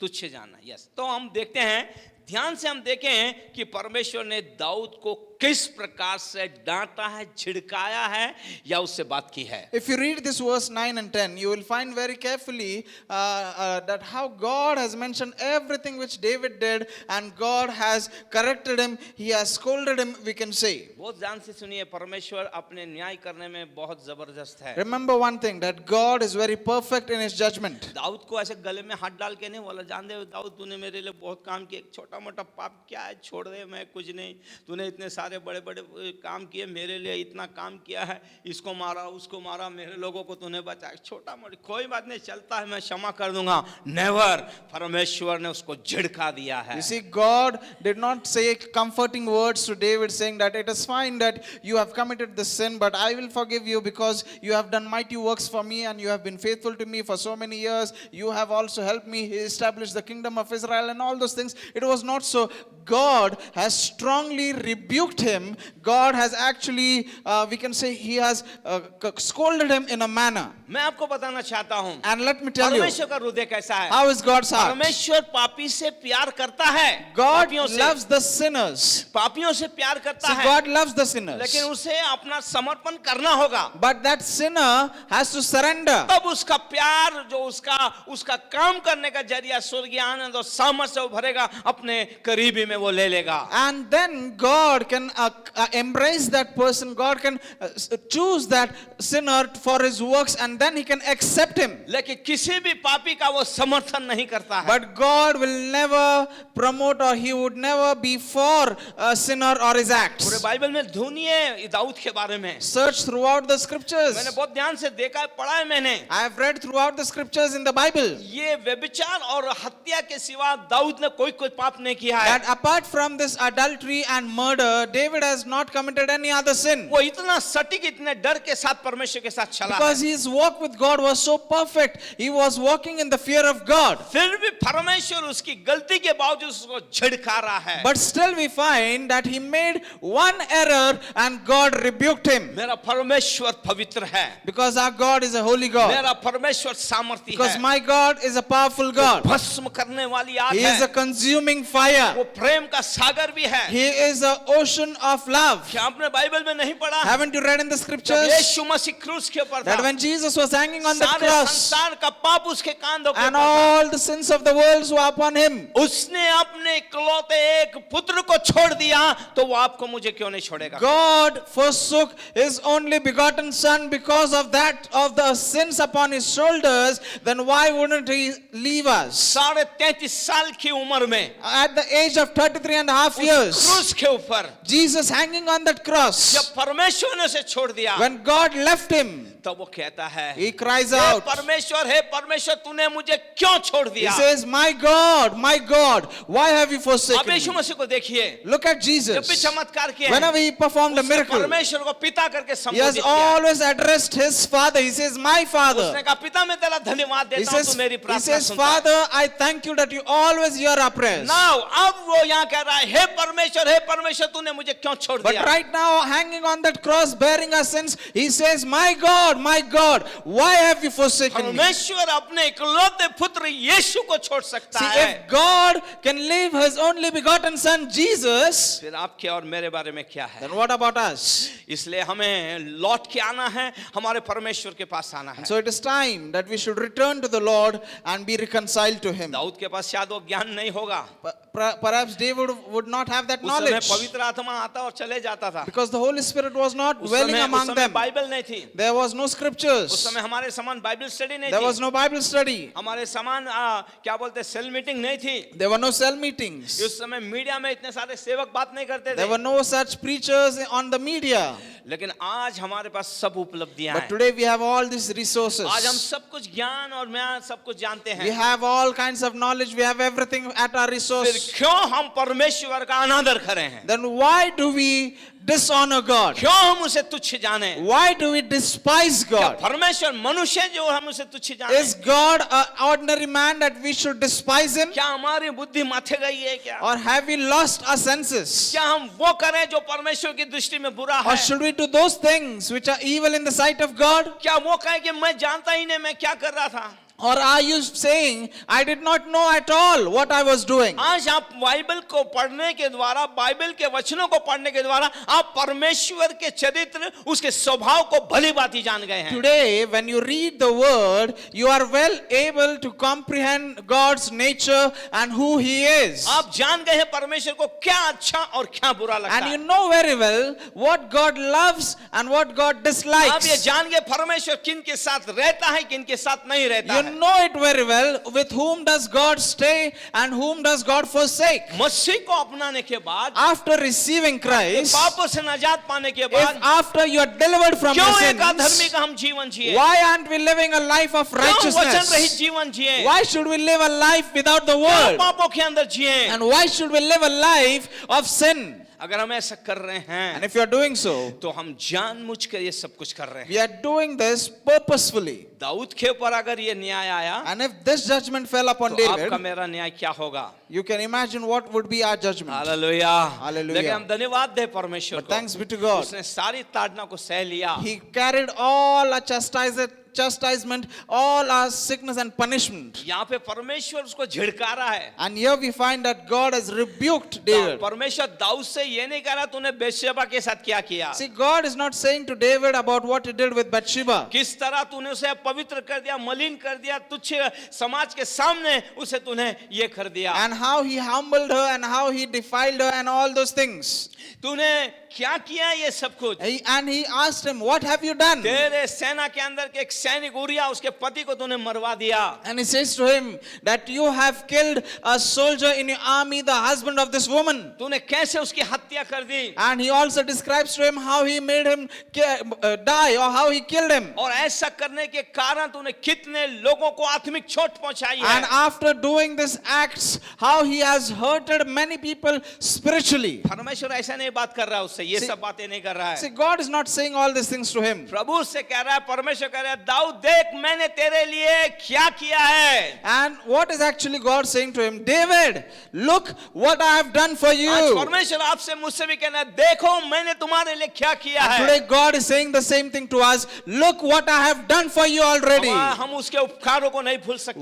S2: तुच्छ जाना। यस। तो हम देखते हैं, ध्यान से हम देखें कि परमेश्वर ने दाऊद को किस प्रकार से डांटा है, झिड़काया है या उससे बात की है।
S1: If you read this verse 9 and 10, you will find very carefully that how God has mentioned everything which David did, and God has corrected him, he has scolded him, we can say.
S2: बहुत ध्यान से सुनिए, परमेश्वर अपने न्याय करने में बहुत जबरदस्त है।
S1: Remember one thing, that God is very perfect in his judgment.
S2: Dawood को ऐसे गले में हाथ डाल के नहीं बोला, जान दे दाऊद तूने मेरे लिए बहुत काम किया, एक छोटा छोटा मोटा पाप क्या है, छोड़ दे, मैं कुछ नहीं, तूने इतने सारे बड़े बड़े काम किए, मेरे लिए इतना काम किया है, इसको मारा उसको मारा, मेरे लोगों को तूने बचाया, छोटा मोटा कोई बात नहीं, चलता है, मैं क्षमा कर दूंगा। नेवर, परमेश्वर ने उसको झिड़का दिया है।
S1: You see, God did not say comforting words to David saying that it is fine that you have committed this sin, but I will forgive you because you have done mighty works for me and you have been faithful to me for so many years. You have also helped me establish the kingdom of Israel and all those things. It was not so. God has strongly rebuked him. God has actually, we can say, he has scolded him in a manner.
S2: मैं आपको बताना चाहता हूं,
S1: And let me tell you,
S2: परमेश्वर का हृदय कैसा है।
S1: how is God's heart?
S2: परमेश्वर पापी से प्यार करता है,
S1: God
S2: पापियों से,
S1: loves the sinners.
S2: पापियों से प्यार करता
S1: See,
S2: है,
S1: God loves the sinners.
S2: लेकिन उसे अपना समर्पण करना होगा,
S1: But that sinner has to surrender.
S2: तब उसका प्यार जो उसका काम करने का जरिया स्वर्गीय आनंद और सामर्थ से भरेगा, अपने करीबी में वो ले लेगा।
S1: And then God can embrace that person. God can choose that sinner for his works and then he can accept him.
S2: लेकिन किसी भी पापी का वो समर्थन नहीं करता है।
S1: But God will never promote or he would never be for a sinner or his
S2: पूरे
S1: acts.
S2: बाइबल में ढूंढिए दाऊद के बारे में,
S1: Search throughout the scriptures.
S2: मैंने बहुत ध्यान से देखा है, पढ़ा है मैंने।
S1: I have read throughout the scriptures in the Bible
S2: ये व्यभिचार और हत्या के सिवा दाऊद ने कोई पाप नहीं किया है।
S1: that apart from this adultery and murder, David has not committed any other sin.
S2: वो इतना सटीक, इतने डर के साथ परमेश्वर के साथ चला है।
S1: Because his walk with God was so perfect. He was walking in the fear of God.
S2: फिर भी परमेश्वर उसकी गलती के बावजूद उसको झिड़का रहा है।
S1: But still we find that he made one error and God rebuked him.
S2: मेरा परमेश्वर पवित्र है,
S1: Because our God is a holy God.
S2: मेरा परमेश्वर सामर्थी
S1: Because
S2: है,
S1: my God is a powerful God.
S2: भस्म करने वाली आग
S1: He is a
S2: है,
S1: consuming fire.
S2: वो प्रेम का सागर भी है।
S1: He is an ocean of love.
S2: क्या आपने बाइबल में नहीं पढ़ा?
S1: Haven't you read in the
S2: जब
S1: scriptures
S2: यीशु मसीह क्रूस के ऊपर
S1: that
S2: था,
S1: when Jesus was hanging on the
S2: सारे
S1: cross
S2: संसार का पाप उसके कांधों के
S1: and
S2: ऊपर था,
S1: all the sins of the world were upon him,
S2: उसने अपने इकलौते एक पुत्र को छोड़ दिया, तो वो आपको मुझे क्यों नहीं छोड़ेगा?
S1: God forsook his only begotten son because of that, of the sins upon his shoulders. Then why wouldn't he leave us?
S2: 33.5 साल की उम्र में
S1: At the age of 33 and a half years,
S2: क्रूस के ऊपर
S1: Jesus hanging on that cross,
S2: जब परमेश्वर ने उसे छोड़ दिया,
S1: when God left him,
S2: तब वो कहता है,
S1: he cries
S2: हे
S1: out,
S2: परमेश्वर तूने मुझे क्यों छोड़
S1: he
S2: दिया?
S1: says, my God, why have you
S2: अब
S1: forsaken
S2: यीशु
S1: me?
S2: मसीह को देखिए,
S1: Look at
S2: जब भी
S1: Jesus.
S2: चमत्कार किए हैं,
S1: Whenever he performed a
S2: उसने
S1: miracle,
S2: परमेश्वर को पिता करके
S1: he has
S2: संबोधित किया।
S1: always addressed his father. He says, my father.
S2: उसने कहा, पिता मैं तेरा धन्यवाद
S1: He
S2: देता हूँ, तू
S1: says,
S2: मेरी प्रार्थना सुनता है।
S1: Father, I thank you that you always hear our prayers.
S2: Now, अब वो यहाँ कह रहा है, हे परमेश्वर तूने मुझे क्यों छोड़
S1: But
S2: दिया?
S1: right now, hanging on that cross, bearing our sins, he says, my God, why have you forsaken me?
S2: परमेश्वर अपने इकलौते पुत्र यीशु को छोड़ सकता
S1: See,
S2: है,
S1: if God can leave his only begotten son, Jesus,
S2: फिर आपके और मेरे बारे में क्या है?
S1: then what about us?
S2: इसलिए हमें लौट के आना है, हमारे परमेश्वर के पास आना है।
S1: So it is time that we should return to the Lord and be reconciled to him.
S2: Dawood के पास शायद वो ज्ञान नहीं होगा,
S1: Perhaps David would not have that
S2: उस समय
S1: knowledge
S2: पवित्र आत्मा आता और चले जाता था,
S1: because the Holy Spirit was not
S2: उस
S1: dwelling among
S2: समय
S1: them.
S2: बाइबल नहीं थी,
S1: There was no
S2: उस
S1: scriptures.
S2: समय हमारे समान बाइबल स्टडी नहीं
S1: There was
S2: थी,
S1: no Bible study.
S2: हमारे समान क्या बोलते सेल मीटिंग नहीं थी,
S1: There were no cell meetings.
S2: उस समय मीडिया में इतने सारे सेवक बात नहीं करते
S1: There
S2: थे,
S1: were no such preachers on the media.
S2: लेकिन आज हमारे पास सब उपलब्धियां
S1: But
S2: हैं।
S1: today we have all these resources.
S2: आज हम सब कुछ ज्ञान और ज्ञान सब कुछ जानते
S1: We
S2: हैं,
S1: have all kinds of knowledge. We have everything at our
S2: फिर
S1: resource.
S2: क्यों हम परमेश्वर का अनादर करें हैं?
S1: Then why do we dishonor God?
S2: क्यों हम उसे तुच्छ जाने?
S1: Why do we despise
S2: क्या
S1: God?
S2: परमेश्वर मनुष्य जो हम उसे तुच्छ जाने?
S1: Is God an ordinary man that we should despise him?
S2: क्या हमारी बुद्धि माथे गई है क्या?
S1: Or have we lost our senses?
S2: क्या हम वो करें जो परमेश्वर की दृष्टि में बुरा
S1: Or
S2: है?
S1: should we do those things which are evil in the sight of God?
S2: क्या वो कहें कि मैं जानता ही नहीं मैं क्या कर रहा था?
S1: Or are you saying, I did not know at all what I was doing?
S2: आज आप बाइबल को पढ़ने के द्वारा, बाइबल के वचनों को पढ़ने के द्वारा आप परमेश्वर के चरित्र, उसके स्वभाव को भली भांति जान गए हैं।
S1: Today, when you read the word, you are well able to comprehend God's nature and who He is.
S2: आप जान गए हैं परमेश्वर को क्या अच्छा और क्या बुरा लगता
S1: And you
S2: है।
S1: know very well what God loves and what God
S2: आप ये
S1: dislikes.
S2: जान गए परमेश्वर किन के साथ रहता है, किन के साथ नहीं रहता
S1: You
S2: है।
S1: know it very well, with whom does God stay and whom does God forsake?
S2: मसीह को अपनाने के बाद,
S1: After receiving Christ,
S2: पापों से निजात पाने के
S1: if
S2: बाद,
S1: after you are delivered from your
S2: क्यों एक अधर्मी
S1: sins,
S2: का हम जीवन जिए?
S1: why aren't we living a life of
S2: क्यों वचन रहित
S1: righteousness?
S2: जीवन जिए?
S1: Why should we live a life without the
S2: क्यों
S1: word?
S2: पापों के अंदर जिए?
S1: And why should we live a life of sin?
S2: अगर हम ऐसा कर रहे
S1: And
S2: हैं
S1: if you are doing so,
S2: तो हम जानबूझकर ये सब कुछ कर रहे हैं।
S1: we are doing this purposefully.
S2: Dawood के ऊपर अगर ये न्याय आया,
S1: And if this judgment fell upon
S2: तो
S1: David,
S2: आपका मेरा न्याय क्या होगा?
S1: you can imagine what would be our judgment.
S2: Hallelujah.
S1: Hallelujah.
S2: लेकिन हम धन्यवाद दे परमेश्वर
S1: But
S2: को,
S1: thanks be to God.
S2: उसने सारी ताड़ना को सह लिया।
S1: He carried all our chastisement, all our sickness and punishment.
S2: यहाँ पे परमेश्वर उसको झिड़का रहा है।
S1: And here we find that God has rebuked David.
S2: परमेश्वर दाऊद से ये नहीं कह रहा तूने बेशेबा के साथ क्या किया,
S1: See, God is not saying to David about what he did with Bathsheba.
S2: किस तरह तूने उसे पवित्र कर दिया, मलिन कर दिया, तुच्छ समाज के सामने उसे तूने ये कर दिया,
S1: And how he humbled her and how he defiled her and all those things.
S2: तूने क्या किया ये सब कुछ।
S1: And he asked him, what have you done?
S2: तेरे सेना के अंदर के एक सैनिक उरिया, उसके पति को तूने मरवा दिया।
S1: And he says to him that you have killed a soldier in your army, the husband of this woman.
S2: तूने कैसे उसकी हत्या कर दी,
S1: And he also describes to him how he made him die or how he killed him.
S2: और ऐसा करने के कारण तूने कितने लोगों को आत्मिक चोट पहुंचाई
S1: And
S2: है।
S1: after doing this acts, how he has hurted many people spiritually.
S2: परमेश्वर ऐसा नहीं बात कर रहा है उससे, ये
S1: See-
S2: सब बातें नहीं कर रहा
S1: See,
S2: है।
S1: God is not saying all these things to him.
S2: प्रभु से कह रहा है, परमेश्वर कह रहा है, दाऊद देख मैंने तेरे लिए क्या किया है।
S1: And what is actually God saying to him? David, look what I have done for
S2: आज
S1: you.
S2: परमेश्वर आपसे मुझसे भी कहना है, देखो मैंने तुम्हारे लिए क्या किया
S1: And
S2: है।
S1: today God is saying the same thing to us. Look what I have done for you already.
S2: हम उसके उपकारों को नहीं भूल सकते।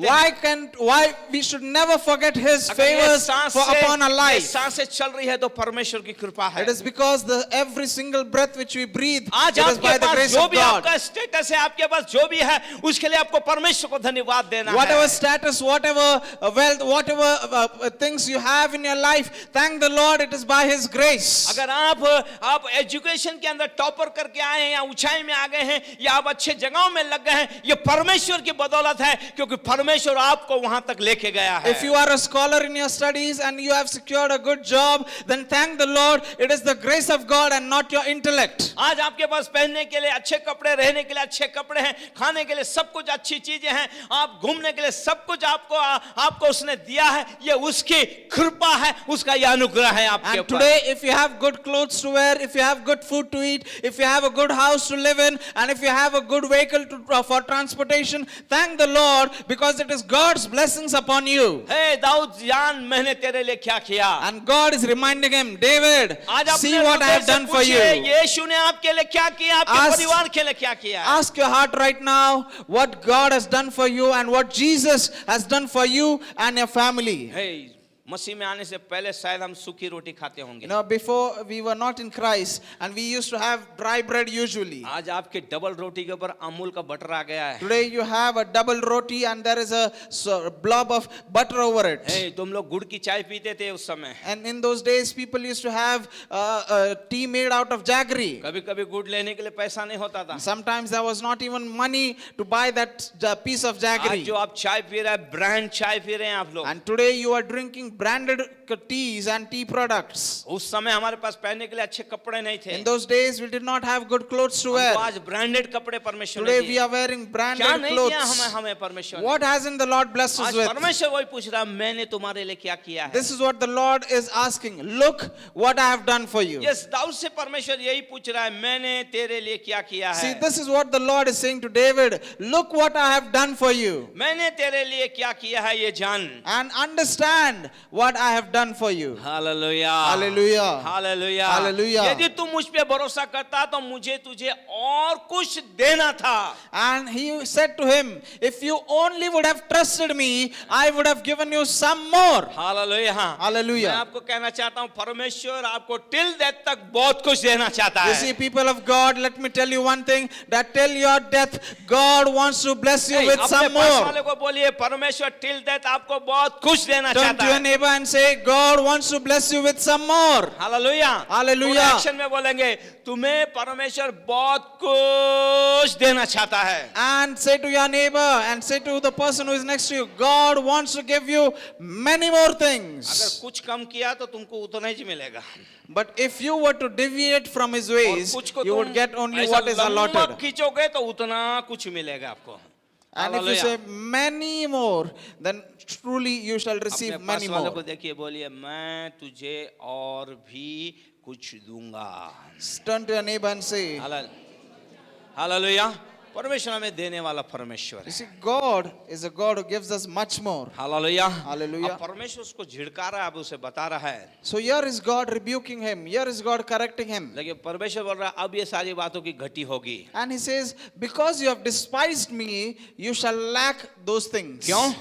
S1: Why we should never forget his
S2: अगर ये
S1: favors upon our
S2: ये
S1: life.
S2: सांसें चल रही है तो परमेश्वर की कृपा है।
S1: It is because every single breath which we breathe,
S2: आज
S1: it is by
S2: आपके
S1: the
S2: पास
S1: grace
S2: जो
S1: of
S2: भी
S1: God.
S2: आपका स्टेटस है, आपके पास जो भी है, उसके लिए आपको परमेश्वर को धन्यवाद देना
S1: Whatever
S2: है।
S1: status, whatever wealth, whatever things you have in your life, thank the Lord, it is by his grace.
S2: अगर आप एजुकेशन के अंदर टॉपर करके आए हैं या ऊंचाई में आ गए हैं या आप अच्छे जगहों में लग गए हैं, ये परमेश्वर की बदौलत है, क्योंकि परमेश्वर आपको वहां तक लेके गया है।
S1: If you are a scholar in your studies and you have secured a good job, then thank the Lord, it is the grace of God and not your intellect.
S2: आज आपके पास पहनने के लिए अच्छे कपड़े, रहने के लिए अच्छे कपड़े हैं, खाने के लिए सब कुछ अच्छी चीजें हैं, आप घूमने के लिए सब कुछ आपको उसने दिया है, ये उसकी कृपा है, उसका ये अनुग्रह है आपके
S1: And
S2: ऊपर।
S1: today, if you have good clothes to wear, if you have good food to eat, if you have a good house to live in, and if you have a good vehicle for transportation, thank the Lord, because it is God's blessings upon you.
S2: हे दाऊद जान मैंने तेरे लिए क्या किया।
S1: And God is reminding him, David,
S2: आज
S1: see
S2: अपने
S1: what I
S2: हृदय
S1: have
S2: से
S1: done for you.
S2: पूछिए, यीशु ने आपके लिए क्या किया, आपके
S1: Ask-
S2: परिवार के लिए क्या किया है।
S1: Ask your heart right now what God has done for you and what Jesus has done for you and your family.
S2: हे, मसीह में आने से पहले शायद हम सूखी रोटी खाते होंगे।
S1: You know, before we were not in Christ and we used to have dry bread usually.
S2: आज आपके डबल रोटी के ऊपर अमूल का बटर आ गया है।
S1: Today you have a double roti and there is a blob of butter over it.
S2: हे, तुम लोग गुड़ की चाय पीते थे उस समय।
S1: And in those days people used to have tea made out of jaggery.
S2: कभी-कभी गुड़ लेने के लिए पैसा नहीं होता था।
S1: Sometimes there was not even money to buy that piece of
S2: आज
S1: jaggery.
S2: जो आप चाय पी रहे हैं, ब्रांड चाय पी रहे हैं आप लोग।
S1: And today you are drinking branded teas and tea products.
S2: उस समय हमारे पास पहनने के लिए अच्छे कपड़े नहीं थे।
S1: In those days we did not have good clothes to
S2: हमको
S1: wear.
S2: आज ब्रांडेड कपड़े परमेश्वर ने
S1: Today
S2: दिए।
S1: we are wearing
S2: क्या
S1: branded
S2: नहीं किया
S1: clothes.
S2: हमें परमेश्वर ने?
S1: What hasn't the Lord blessed us
S2: आज
S1: with?
S2: परमेश्वर वही पूछ रहा है, मैंने तुम्हारे लिए क्या किया है।
S1: This is what the Lord is asking. Look what I have done for you.
S2: Yes, Daud से परमेश्वर यही पूछ रहा है, मैंने तेरे लिए क्या किया है।
S1: See, this is what the Lord is saying to David. Look what I have done for you.
S2: मैंने तेरे लिए क्या किया है ये जान।
S1: And understand what I have done for you.
S2: Hallelujah,
S1: Hallelujah.
S2: Hallelujah,
S1: Hallelujah.
S2: यदि तू मुझ पे भरोसा करता तो मुझे तुझे और कुछ देना था।
S1: And he said to him, if you only would have trusted me, I would have given you some more.
S2: Hallelujah,
S1: Hallelujah.
S2: मैं आपको कहना चाहता हूँ, परमेश्वर आपको टिल डेथ तक बहुत कुछ देना चाहता
S1: You
S2: है।
S1: see, people of God, let me tell you one thing, that till your death, God wants to bless you with
S2: अपने
S1: some
S2: पास
S1: more.
S2: वाले को बोलिए, परमेश्वर टिल डेथ आपको बहुत कुछ देना
S1: Turn
S2: चाहता
S1: to your
S2: है।
S1: neighbor neighbor and say, God wants to bless you with some more.
S2: Hallelujah
S1: Hallelujah.
S2: Action में बोलेंगे तुम्हें परमेश्वर बहुत कुछ देना चाहता है.
S1: And say to your neighbor and say to the person who is next to you, God wants to give you many more
S2: अगर
S1: things.
S2: कुछ कम किया तो तुमको उतना ही मिलेगा.
S1: But if you were to deviate from his
S2: और
S1: ways,
S2: कुछ को
S1: you would
S2: तुम
S1: get only
S2: ऐसा
S1: what is
S2: लंबा
S1: allotted.
S2: खींचोगे तो उतना कुछ मिलेगा आपको.
S1: And if you say many more, then truly you shall receive
S2: अपने
S1: many
S2: पास वालों
S1: more.
S2: को देखिए बोलिए मैं तुझे और भी कुछ दूंगा.
S1: Turn to your neighbor and say,
S2: hallelujah. परमेश्वर हमें देने वाला परमेश्वर
S1: you
S2: है.
S1: see, God is a God who gives us much more.
S2: Hallelujah.
S1: Hallelujah.
S2: अब परमेश्वर उसको झिड़का रहा है, अब उसे बता रहा है.
S1: So here is God rebuking him. Here is God correcting him.
S2: लेकिन परमेश्वर बोल रहा है अब ये सारी बातों की घटी होगी.
S1: And he says, because you have despised me, you shall lack those things.
S2: क्यों?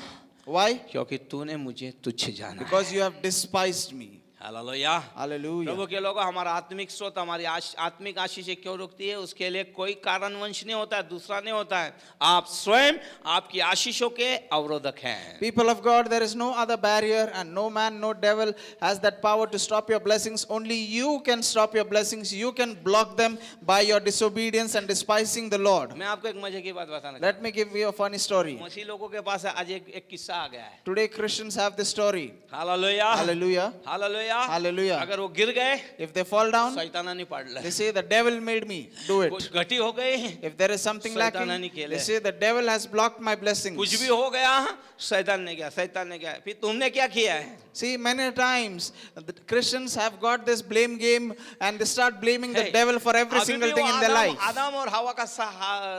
S1: Why?
S2: क्योंकि तूने मुझे तुच्छ जाना है.
S1: Because you have despised me.
S2: Hallelujah.
S1: Hallelujah.
S2: प्रभु के लोगों हमारा आत्मिक स्रोत हमारी आत्मिक आशीष क्यों रुकती है? उसके लिए कोई कारणवंश नहीं होता है, दूसरा नहीं होता है. आप स्वयं आपकी आशीषों के अवरोधक हैं.
S1: People of God, there is no other barrier, and no man, no devil has that power to stop your blessings. Only you can stop your blessings. You can block them by your disobedience and despising the Lord.
S2: मैं आपको एक मजे की बात बताना
S1: Let me give you a funny story.
S2: चाहता हूं. मसीह लोगों के पास आज एक किस्सा आ गया है.
S1: Today Christians have this story.
S2: Hallelujah.
S1: Hallelujah.
S2: Hallelujah.
S1: Hallelujah.
S2: अगर वो गिर गए
S1: If they fall down,
S2: शैताना नहीं पड़
S1: they
S2: रहा.
S1: say the devil made me do it.
S2: कुछ घटी हो गई,
S1: If there is something
S2: शैतान
S1: lacking,
S2: नहीं खेले.
S1: they say the devil has blocked my blessings.
S2: कुछ भी हो गया शैतान ने किया, शैतान ने किया. फिर तुमने क्या किया है?
S1: See, many times the Christians have got this blame game and they start blaming the
S2: Hey,
S1: devil for every
S2: अभी
S1: single
S2: भी
S1: thing
S2: वो
S1: in their life.
S2: आदम और हवा का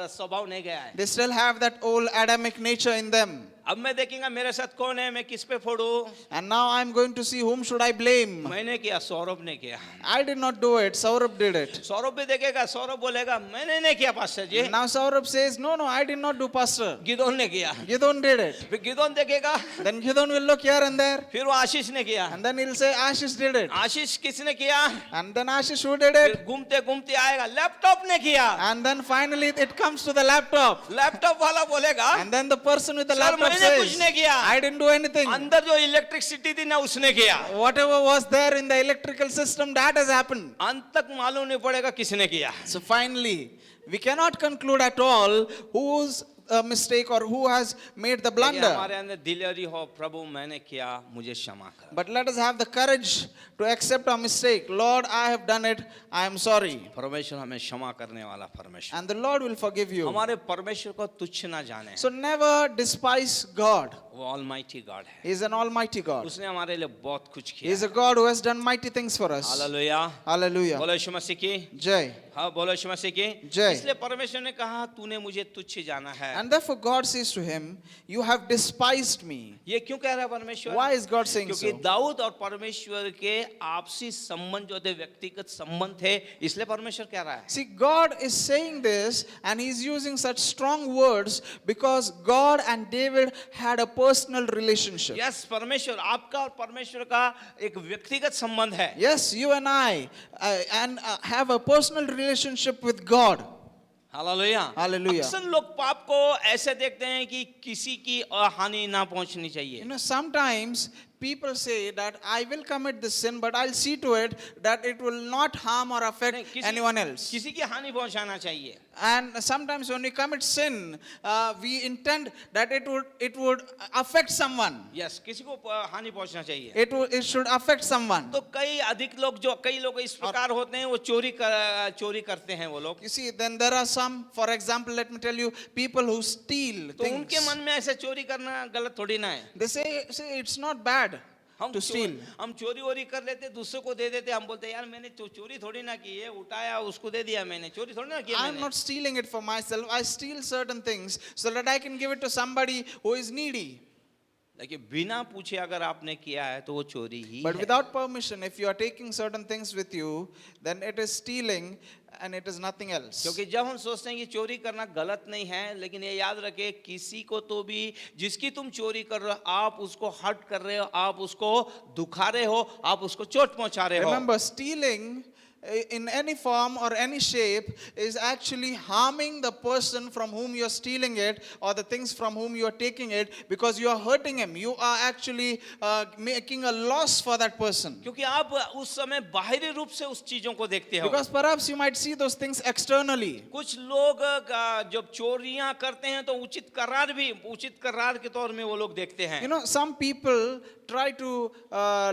S2: स्वभाव नहीं गया है.
S1: They still have that old Adamic nature in them.
S2: अब मैं देखेंगा मेरे साथ कौन है, मैं किस पे फोड़ू.
S1: And now I'm going to see whom should I blame.
S2: मैंने किया, सौरभ ने किया.
S1: I did not do it. Saurabh did it.
S2: Saurabh भी देखेगा, सौरभ बोलेगा मैंने नहीं किया pastor ji.
S1: Now Saurabh says, no, I did not do, pastor.
S2: Gidon ने किया.
S1: Gidon did it.
S2: फिर गिदोन देखेगा,
S1: Then Gidon will look here and there.
S2: फिर वो आशीष ने किया.
S1: And then he'll say, Ashish did it.
S2: आशीष किसने किया?
S1: And then Ashish who did
S2: फिर
S1: it?
S2: घूमते घूमते आएगा, लैपटॉप ने किया.
S1: And then finally it comes to the laptop.
S2: Laptop वाला बोलेगा
S1: And then the person with the
S2: sir
S1: laptop
S2: मैंने कुछ
S1: says,
S2: नहीं किया.
S1: I didn't do anything.
S2: अंदर जो इलेक्ट्रिसिटी थी ना उसने किया.
S1: Whatever was there in the electrical system, that has happened.
S2: अंत तक मालूम नहीं पड़ेगा किसने किया.
S1: So finally, we cannot conclude at all whose mistake or who has made the
S2: लेकिन
S1: blunder.
S2: हमारे अंदर दिलेरी हो, प्रभु मैंने किया, मुझे क्षमा कर.
S1: But let us have the courage to accept our mistake. Lord, I have done it. I am sorry.
S2: परमेश्वर हमें क्षमा करने वाला परमेश्वर.
S1: And the Lord will forgive you.
S2: हमारे परमेश्वर को तुच्छ ना जाने.
S1: So never despise God.
S2: वो ऑलमाइटी गॉड है.
S1: He is an almighty God.
S2: उसने हमारे लिए बहुत कुछ
S1: He is
S2: किया.
S1: a God who has done mighty things for us.
S2: Hallelujah.
S1: Hallelujah.
S2: बोलो यीशु मसीह की.
S1: Jai.
S2: हाँ बोलो यीशु मसीह की.
S1: जय.
S2: इसलिए परमेश्वर ने कहा तूने मुझे तुच्छ जाना है.
S1: And therefore God says to him, you have despised me.
S2: ये क्यों कह रहा है परमेश्वर?
S1: Why is God saying
S2: क्योंकि
S1: so?
S2: दाऊद और परमेश्वर के आपसी संबंध जो थे, व्यक्तिगत संबंध थे, इसलिए परमेश्वर कह रहा है.
S1: See, God is saying this and he's using such strong words because God and David had a personal relationship.
S2: Yes परमेश्वर आपका और परमेश्वर का एक व्यक्तिगत संबंध है.
S1: Yes, you and I have a personal relationship with God.
S2: Hallelujah.
S1: Hallelujah.
S2: अक्सर लोग पाप को ऐसे देखते हैं कि किसी की हानि ना पहुंचनी चाहिए.
S1: You know, sometimes people say that I will commit this sin, but I'll see to it that it will not harm or affect anyone else.
S2: किसी की हानि पहुंचाना चाहिए.
S1: And sometimes when we commit sin, we intend that it would affect someone.
S2: Yes किसी को हानि पहुंचना चाहिए.
S1: It should affect someone.
S2: तो कई लोग इस प्रकार होते हैं, वो चोरी करते हैं वो लोग.
S1: You see, then there are some, for example, let me tell you, people who steal
S2: तो उनके
S1: things.
S2: मन में ऐसे चोरी करना गलत थोड़ी ना है.
S1: They say it's not bad to steal.
S2: हम चोरी वोरी कर लेते, दूसरे को दे देते, हम बोलते यार मैंने चोरी थोड़ी ना की है, उठाया उसको दे दिया मैंने, चोरी थोड़ी ना की
S1: I'm
S2: मैंने.
S1: not stealing it for myself. I steal certain things so that I can give it to somebody who is needy.
S2: लेकिन बिना पूछे अगर आपने किया है तो वो चोरी ही
S1: But
S2: है.
S1: without permission, if you are taking certain things with you, then it is stealing and it is nothing else.
S2: क्योंकि जब हम सोचते हैं कि चोरी करना गलत नहीं है, लेकिन ये याद रखे किसी को तो भी जिसकी तुम चोरी कर रहे हो, आप उसको हर्ट कर रहे हो, आप उसको दुखा रहे हो, आप उसको चोट पहुंचा रहे हो.
S1: Remember, stealing in any form or any shape is actually harming the person from whom you are stealing it, or the things from whom you are taking it, because you are hurting him. You are actually making a loss for that person.
S2: क्योंकि आप उस समय बाहरी रूप से उस चीजों को देखते हो।
S1: Because perhaps you might see those things externally.
S2: कुछ लोग जब चोरियां करते हैं तो उचित करार के तौर में वो लोग देखते हैं।
S1: You know, some people try to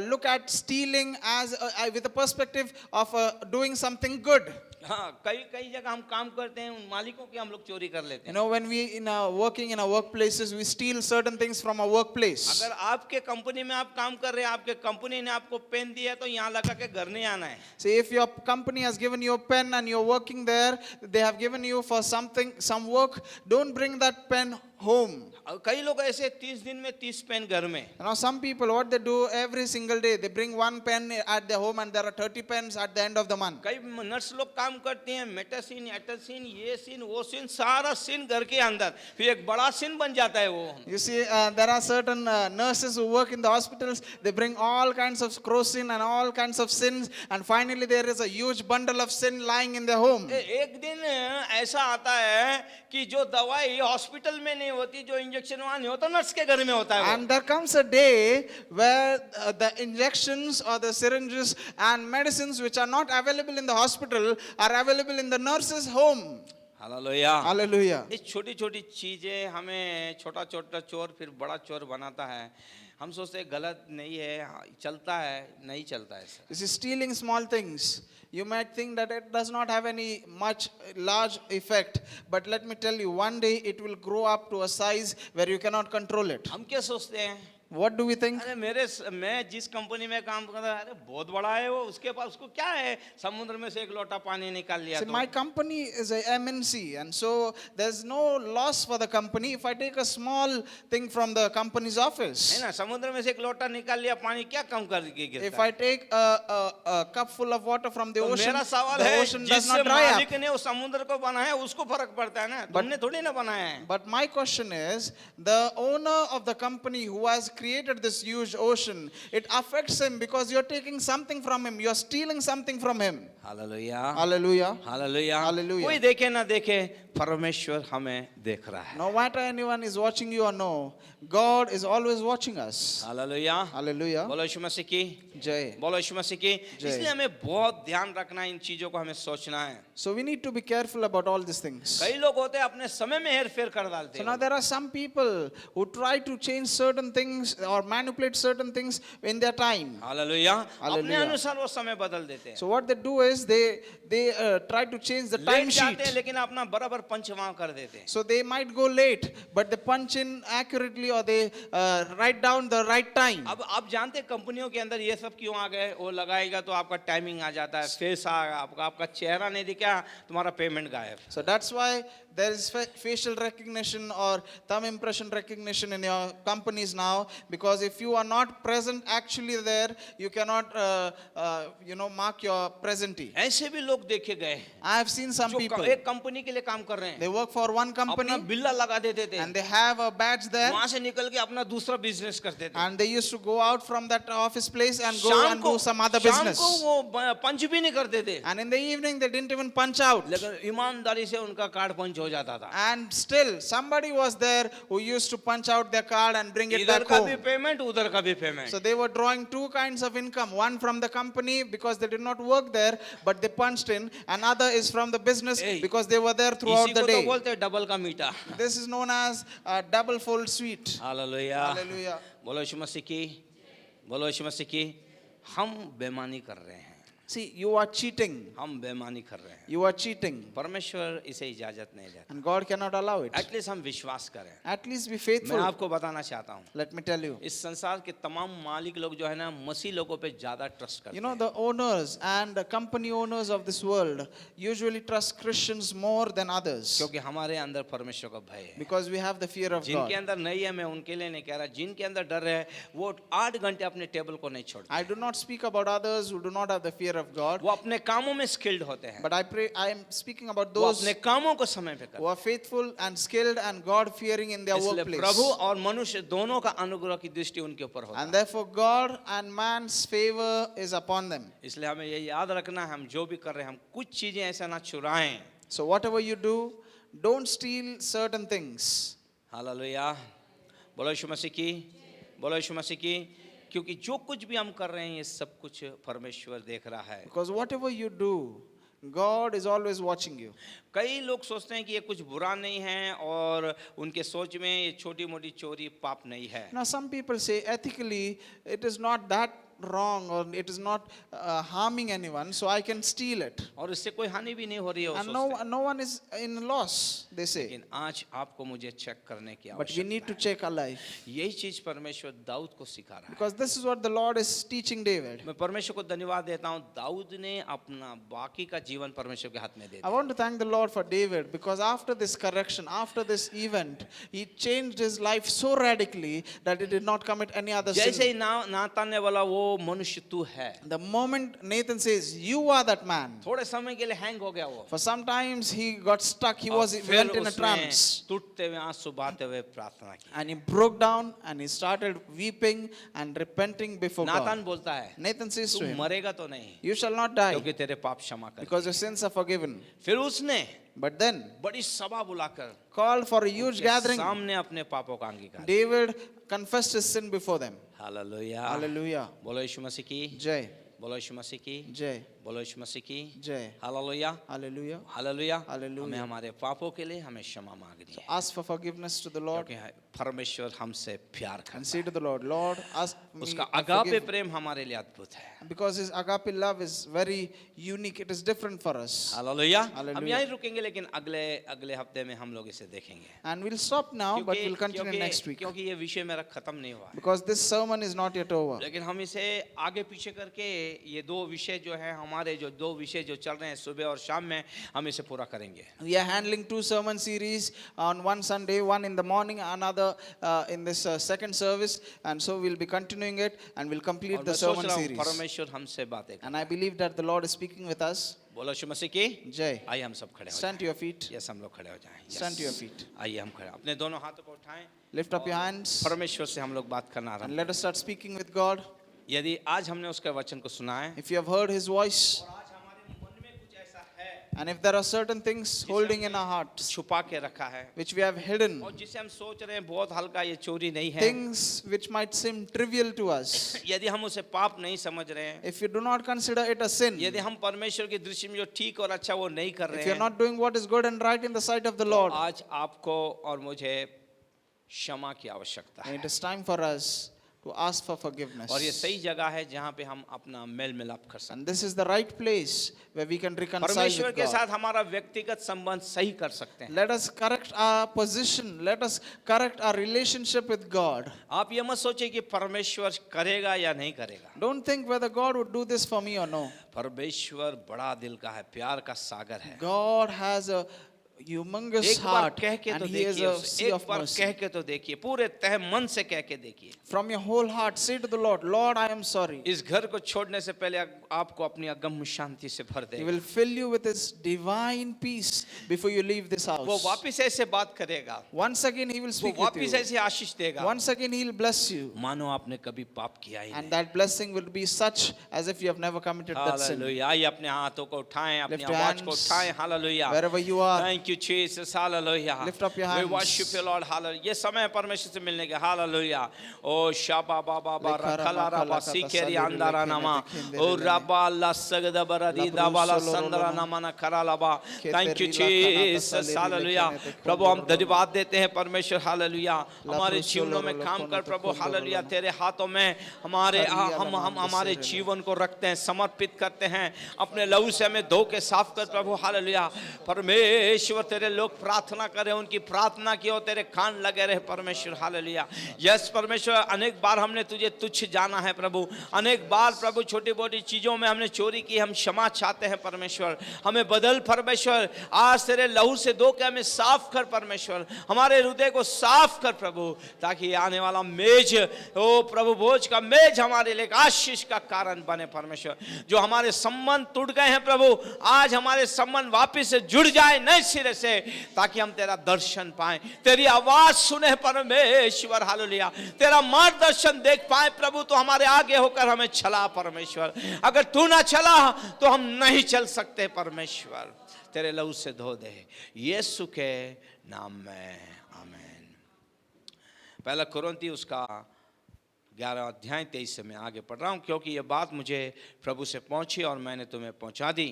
S1: look at stealing as with a perspective of doing something good.
S2: हाँ, कई जगह हम काम करते हैं, उन मालिकों की हम लोग चोरी कर लेते
S1: You
S2: हैं।
S1: know, when we working in our workplaces, we steal certain things from our workplace.
S2: अगर आपके कंपनी में आप काम कर रहे हैं, आपके कंपनी ने आपको पेन दिया है, तो यहाँ लगा के घर नहीं आना है।
S1: See, if your company has given you a pen and you're working there, they have given you for something, some work, don't bring that pen home.
S2: कई लोग ऐसे 30 दिन में 30 पेन घर में।
S1: You know, some people, what they do every single day, they bring one pen at their home and there are 30 pens at the end of the month.
S2: कई nurse लोग काम करती हैं, मेटासिन, एटासिन, ये सिन, वो सिन, सारा सिन घर के अंदर, फिर एक बड़ा सिन बन जाता है वो।
S1: You see, there are certain nurses who work in the hospitals, they bring all kinds of crocin and all kinds of sins, and finally there is a huge bundle of sin lying in their home.
S2: एक दिन ऐसा आता है कि जो दवाई hospital में नहीं होती, जो इंजेक्शन वहां नहीं होता, नर्स के घर में होता है वो।
S1: And there comes a day where the injections or the syringes and medicines which are not available in the hospital are available in the nurse's home.
S2: Hallelujah.
S1: Hallelujah.
S2: ये छोटी छोटी चीजें हमें छोटा छोटा चोर फिर बड़ा चोर बनाता है। हम सोचते हैं गलत नहीं है, चलता है, नहीं चलता है sir.
S1: You see, stealing small things, you might think that it does not have any much large effect, but let me tell you, one day it will grow up to a size where you cannot control it.
S2: हम क्या सोचते हैं?
S1: What do we think?
S2: अरे मैं जिस company में काम कर रहा, अरे बहुत बड़ा है वो, उसके पास उसको क्या है, समुद्र में से एक लोटा पानी निकाल लिया
S1: See,
S2: तो।
S1: my company is a MNC, and so there's no loss for the company if I take a small thing from the company's
S2: है
S1: office.
S2: ना, समुद्र में से एक लोटा निकाल लिया पानी, क्या कम कर गिरता
S1: If
S2: है?
S1: I take a cup full of water from the
S2: तो
S1: ocean,
S2: मेरा सवाल
S1: the
S2: है,
S1: ocean does
S2: जिससे
S1: not dry up.
S2: मालिक ने उस समुद्र को बनाया उसको फर्क पड़ता है ना, तुमने थोड़ी ना बनाया है।
S1: But my question is, the owner of the company who has created this huge ocean, it affects him because you're taking something from him, you're stealing something from him.
S2: Hallelujah,
S1: Hallelujah.
S2: Hallelujah,
S1: Hallelujah.
S2: कोई देखे ना देखे, परमेश्वर हमें देख रहा है।
S1: No matter anyone is watching you or no, God is always watching us.
S2: Hallelujah,
S1: Hallelujah.
S2: बोलो यीशु मसीह की,
S1: Jai.
S2: बोलो यीशु मसीह की।
S1: जय।
S2: इसलिए हमें बहुत ध्यान रखना है, इन चीजों को हमें सोचना है।
S1: So we need to be careful about all these things.
S2: कई लोग होते हैं अपने समय में हेर फेर कर डालते
S1: So
S2: हैं।
S1: now there are some people who try to change certain things or manipulate certain things in their time.
S2: Hallelujah, अपने
S1: Hallelujah.
S2: अनुसार वो समय बदल देते हैं।
S1: So what they do is they try to change the time
S2: लेट जाते हैं
S1: sheet.
S2: लेकिन अपना बराबर पंच वहां कर देते हैं।
S1: So they might go late, but they punch in accurately or they write down the right time.
S2: अब आप जानते हैं कंपनियों के अंदर ये सब क्यों आ गए? वो लगाएगा तो आपका टाइमिंग आ जाता है, फेस आ आपका चेहरा नहीं दिखा, तुम्हारा पेमेंट गायब।
S1: So that's why there is facial recognition or thumb impression recognition in your companies now, because if you are not present actually there, you cannot mark your presentee.
S2: ऐसे भी लोग देखे गए
S1: I have seen some
S2: जो
S1: people,
S2: एक company के लिए काम कर रहे हैं,
S1: they work for one
S2: अपना
S1: company
S2: बिल्ला लगा देते थे,
S1: and they have a badge there,
S2: वहां से निकल के अपना दूसरा बिजनेस करते थे।
S1: and they used to go out from that office place and go
S2: शाम
S1: and
S2: को
S1: do some other
S2: शाम
S1: business.
S2: को वो पंच भी नहीं करते थे,
S1: And in the evening they didn't even punch out.
S2: लेकिन ईमानदारी से उनका कार्ड पंच हो जाता था।
S1: And still somebody was there who used to punch out their card and bring it
S2: इधर
S1: back
S2: का भी
S1: home.
S2: पेमेंट, उधर का भी payment.
S1: So they were drawing two kinds of income, one from the company because they did not work there but they punched in, another is from the business
S2: Hey,
S1: because they were there throughout
S2: इसी
S1: the
S2: को तो
S1: day.
S2: बोलते हैं double का मीठा।
S1: This is known as a double fold sweet.
S2: Hallelujah,
S1: Hallelujah.
S2: बोलो यीशु मसीह की, बोलो यीशु मसीह की। हम बेईमानी कर रहे हैं,
S1: See, you are cheating.
S2: हम बेईमानी कर रहे हैं,
S1: You are cheating.
S2: परमेश्वर इसे इजाजत नहीं देता।
S1: And God cannot allow it.
S2: At least हम विश्वास करें।
S1: At least be
S2: मैं
S1: faithful.
S2: आपको बताना चाहता हूँ,
S1: Let me tell you.
S2: इस संसार के तमाम मालिक लोग जो है ना, मसीह लोगों पे ज्यादा ट्रस्ट करते
S1: You know,
S2: हैं।
S1: the owners and the company owners of this world usually trust Christians more than others
S2: क्योंकि हमारे अंदर परमेश्वर का भय है।
S1: because we have the fear of
S2: जिनके
S1: God.
S2: अंदर नहीं है, मैं उनके लिए नहीं कह रहा, जिनके अंदर डर है वो 8 घंटे अपने टेबल को नहीं छोड़ते।
S1: I do not speak about others who do not have the fear of of God.
S2: वो अपने कामों में स्किल्ड होते हैं,
S1: But I am speaking about
S2: वो
S1: those
S2: अपने कामों को समय पे
S1: who
S2: करते
S1: are faithful and skilled and God fearing in their
S2: हैं। इसलिए
S1: workplace.
S2: प्रभु और मनुष्य दोनों का अनुग्रह की दृष्टि उनके ऊपर होता
S1: And
S2: है।
S1: therefore God and man's favor is upon them.
S2: इसलिए हमें ये याद रखना है, हम जो भी कर रहे हैं हम कुछ चीजें ऐसा ना चुराएं।
S1: So whatever you do, don't steal certain things.
S2: Hallelujah, बोलो यीशु मसीह की, बोलो यीशु मसीह की। क्योंकि जो कुछ भी हम कर रहे हैं ये सब कुछ परमेश्वर देख रहा है।
S1: Because whatever you do, God is always watching you.
S2: कई लोग सोचते हैं कि ये कुछ बुरा नहीं है और उनके सोच में ये छोटी मोटी चोरी पाप नहीं है।
S1: Now some people say ethically it is not that wrong or it is not harming anyone, so I can steal it.
S2: और इससे कोई हानि भी नहीं हो रही है, वो
S1: And
S2: सोचते हैं।
S1: no one is in loss, they say.
S2: लेकिन आज आपको मुझे चेक करने की
S1: But we need
S2: आवश्यकता
S1: to
S2: है।
S1: check our life.
S2: यही चीज परमेश्वर दाऊद को सिखा रहा है।
S1: Because this is what the Lord is teaching David.
S2: मैं परमेश्वर को धन्यवाद देता हूँ, दाऊद ने अपना बाकी का जीवन परमेश्वर के हाथ में दे
S1: I
S2: दिया।
S1: want to thank the Lord for David because after this correction, after this event, he changed his life so radically that he did not commit any other
S2: जैसे
S1: sin.
S2: ही नातान ने बोला वो मनुष्य तू है,
S1: The moment Nathan says, "You are that man,"
S2: थोड़े समय के लिए हैंग हो गया वो।
S1: for sometimes he got stuck, he
S2: और फिर
S1: went in a
S2: उसने
S1: trance.
S2: टूटते हुए आंसू बहाते हुए प्रार्थना की।
S1: And he broke down and he started weeping and repenting before
S2: Nathan
S1: God.
S2: बोलता है
S1: Nathan says
S2: तू
S1: to him,
S2: मरेगा तो नहीं,
S1: "You shall not die
S2: क्योंकि तेरे पाप क्षमा कर
S1: because your sins are forgiven."
S2: फिर उसने
S1: But then,
S2: बड़ी सभा बुलाकर
S1: called for a huge
S2: उसके
S1: gathering,
S2: सामने अपने पापों का अंगीकार।
S1: David confessed his sin before them.
S2: Hallelujah,
S1: Hallelujah.
S2: बोलो यीशु मसीह की,
S1: Jai,
S2: बोलो यीशु मसीह की,
S1: Jai,
S2: बोलो यीशु मसीह की।
S1: Jai.
S2: Hallelujah,
S1: Hallelujah.
S2: Hallelujah.
S1: Hallelujah.
S2: हमें हमारे पापों के लिए हमें क्षमा मांगनी है,
S1: Ask for forgiveness to the Lord
S2: क्योंकि परमेश्वर हमसे प्यार
S1: and
S2: करता
S1: say
S2: है।
S1: to the Lord, "Lord, ask me
S2: उसका
S1: to
S2: अगापे
S1: forgive."
S2: प्रेम हमारे लिए अद्भुत है।
S1: Because his agape love is very unique. It is different for us.
S2: Hallelujah. हम
S1: Hallelujah.
S2: यहीं रुकेंगे, लेकिन अगले हफ्ते में हम लोग इसे देखेंगे।
S1: And we'll stop now, but we'll continue next week.
S2: क्योंकि ये विषय मेरा खत्म नहीं हुआ है,
S1: Because this sermon is not yet over.
S2: लेकिन हम इसे आगे पीछे करके ये दो विषय जो है हमारे जो दो विषय जो चल रहे हैं सुबह और शाम में, हम इसे पूरा करेंगे।
S1: We are handling 2 sermon series on one Sunday, one in the morning, another in this second service, and so we'll be continuing it and we'll complete
S2: और
S1: the
S2: मैं सोच
S1: sermon
S2: रहा हूँ
S1: series.
S2: परमेश्वर हमसे बातें
S1: And I believe that the Lord is speaking with us.
S2: बोलो यीशु मसीह की।
S1: Jai.
S2: आइए हम सब खड़े हो
S1: Stand to your feet.
S2: जाएं। यस, हम लोग खड़े हो जाएं। Yes.
S1: Stand to your feet.
S2: आइए हम खड़े, अपने दोनों हाथों को उठाएं,
S1: Lift up your hands
S2: परमेश्वर से हम लोग बात करना
S1: and
S2: आरंभ।
S1: let us start speaking with God.
S2: यदि आज हमने उसके वचन को सुना है
S1: If you have heard His voice,
S2: और आज हमारे मन में कुछ ऐसा है
S1: and if there are certain things holding in our hearts
S2: छुपा के रखा है
S1: which we have hidden,
S2: और जिसे हम सोच रहे हैं बहुत हल्का, ये चोरी नहीं है,
S1: things which might seem trivial to us,
S2: यदि हम उसे पाप नहीं समझ रहे हैं,
S1: if you do not consider it a sin,
S2: यदि हम परमेश्वर की दृष्टि में जो ठीक और अच्छा वो नहीं कर रहे
S1: if you are
S2: हैं,
S1: not doing what is good and right in the sight of the
S2: तो
S1: Lord,
S2: आज आपको और मुझे क्षमा की आवश्यकता
S1: and
S2: है।
S1: it is time for us to ask for forgiveness.
S2: और ये सही जगह है जहाँ पे हम अपना मेल मिलाप कर सकते
S1: And this is the right place where we can
S2: हैं,
S1: reconcile
S2: परमेश्वर
S1: with
S2: के
S1: God.
S2: साथ हमारा व्यक्तिगत संबंध सही कर सकते हैं।
S1: Let us correct our position. Let us correct our relationship with God.
S2: आप ये मत सोचिए कि परमेश्वर करेगा या नहीं करेगा।
S1: Don't think whether God would do this for me or no.
S2: परमेश्वर बड़ा दिल का है, प्यार का सागर है।
S1: God has a humongous
S2: एक बार
S1: heart
S2: कह के
S1: and
S2: तो
S1: He is
S2: देखिए
S1: a
S2: उसे,
S1: sea
S2: एक
S1: of
S2: बार
S1: mercy.
S2: कह के तो देखिए, पूरे तह मन से कह के देखिए।
S1: From your whole heart, say to the Lord, "Lord, I am sorry."
S2: इस घर को छोड़ने से पहले आपको अपनी अगम शांति से भर
S1: He
S2: देगा।
S1: will fill you with His divine peace before you leave this
S2: वो
S1: house.
S2: वापिस ऐसे बात करेगा,
S1: Once again, He will
S2: वो
S1: speak with
S2: वापिस
S1: you.
S2: ऐसे आशीष देगा,
S1: Once again, He'll bless you.
S2: मानो आपने कभी पाप किया ही
S1: And
S2: नहीं।
S1: that blessing will be such as if you have never committed that sin.
S2: Hallelujah. आइए अपने हाथों को उठाएं, अपनी
S1: Lift your
S2: आवाज को
S1: hands
S2: उठाएं। Hallelujah.
S1: wherever you are.
S2: Thank you Jesus. Hallelujah.
S1: Lift up your
S2: We
S1: hands.
S2: worship you Lord. Hallelujah. ये समय परमेश्वर से मिलने का। हालेलुया। ओ शाबा बाबा बारा खलारा बासी केरी अंधारा नामा ओ राबा ला सगदा बरादी दाबाला संदरा नामा ना खरालाबा। Thank you Jesus. हालेलुया। प्रभु हम धन्यवाद देते हैं परमेश्वर। हालेलुया। हमारे जीवनों में काम कर प्रभु। हालेलुया। तेरे हाथों में हम हमारे जीवन को रखते हैं, समर्पित करते हैं। अपने लहू से हमें धो के साफ कर प्रभु। हालेलुया। परमेश्वर परमेश्वर तेरे लोग प्रार्थना करें, उनकी प्रार्थना की हो तेरे कान लगे रहे परमेश्वर। हालेलुया। यस परमेश्वर, अनेक बार हमने तुझे तुच्छ जाना है प्रभु, अनेक बार प्रभु छोटी मोटी चीज़ों में हमने चोरी की, हम क्षमा चाहते हैं परमेश्वर। हमें बदल परमेश्वर, आज तेरे लहू से धो के हमें साफ कर परमेश्वर, हमारे हृदय को साफ कर प्रभु, ताकि आने वाला मेज, ओ प्रभु भोज का मेज हमारे लिए आशीष का कारण बने परमेश्वर। जो हमारे संबंध टूट गए हैं प्रभु, आज हमारे संबंध वापस से जुड़ जाए नए सिरे से, ताकि हम तेरा दर्शन पाए, तेरी आवाज सुने परमेश्वर। हालेलुया। तेरा मार्गदर्शन देख पाए प्रभु, तो हमारे आगे होकर हमें चला परमेश्वर। अगर तू ना चला तो हम नहीं चल सकते परमेश्वर। तेरे लहू से धो दे यीशु के नाम में, आमीन। पहला कुरिन्थी उसका 11 अध्याय 23 से मैं आगे पढ़ रहा हूँ, क्योंकि ये बात मुझे प्रभु से पहुँची और मैंने तुम्हें पहुँचा दी।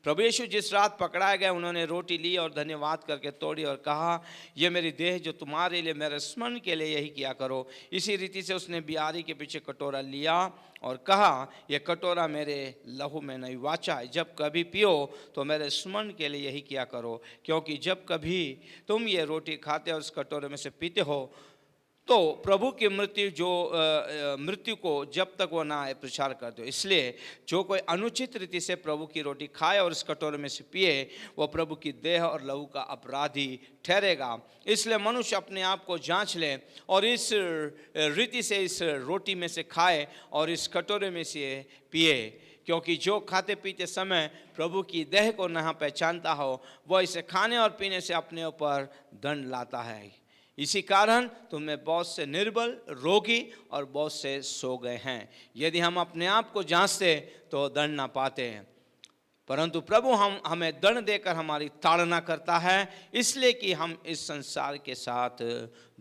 S2: प्रभु यीशु जिस रात पकड़ाए गए, उन्होंने रोटी ली और धन्यवाद करके तोड़ी और कहा, ये मेरी देह जो तुम्हारे लिए मेरे स्मरण के लिए यही किया करो। इसी रीति से उसने बियारी के पीछे कटोरा लिया और कहा, यह कटोरा मेरे लहू में नई वाचा है, जब कभी पियो तो मेरे स्मरण के लिए यही किया करो। क्योंकि जब कभी तुम ये रोटी खाते और उस कटोरे में से पीते हो, तो प्रभु की मृत्यु को जब तक वो ना आए प्रचार करते हो। इसलिए जो कोई अनुचित रीति से प्रभु की रोटी खाए और इस कटोरे में से पिए, वो प्रभु की देह और लहू का अपराधी ठहरेगा। इसलिए मनुष्य अपने आप को जांच ले और इस रीति से इस रोटी में से खाए और इस कटोरे में से पिए। क्योंकि जो खाते पीते समय प्रभु की देह को न पहचानता हो, वह इसे खाने और पीने से अपने ऊपर दंड लाता है। इसी कारण तुम्हें बहुत से निर्बल, रोगी और बहुत से सो गए हैं। यदि हम अपने आप को जांचते तो दंड ना पाते हैं, परंतु प्रभु हमें दंड देकर हमारी ताड़ना करता है, इसलिए कि हम इस संसार के साथ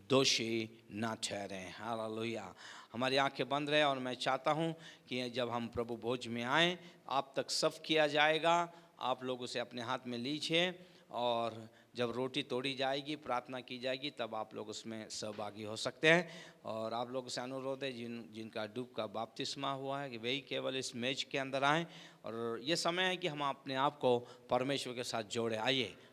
S2: दोषी ना ठहरे। हालेलुया। हमारी आंखें बंद रहे और मैं चाहता हूं कि जब हम प्रभु भोज में आए, आप तक सर्व किया जाएगा, आप लोग उसे अपने हाथ में लीजिए और जब रोटी तोड़ी जाएगी, प्रार्थना की जाएगी, तब आप लोग उसमें सहभागी हो सकते हैं। और आप लोगों से अनुरोध है जिनका डूब का बपतिस्मा हुआ है कि वही केवल इस मेज के अंदर आएँ। और ये समय है कि हम अपने आप को परमेश्वर के साथ जोड़े।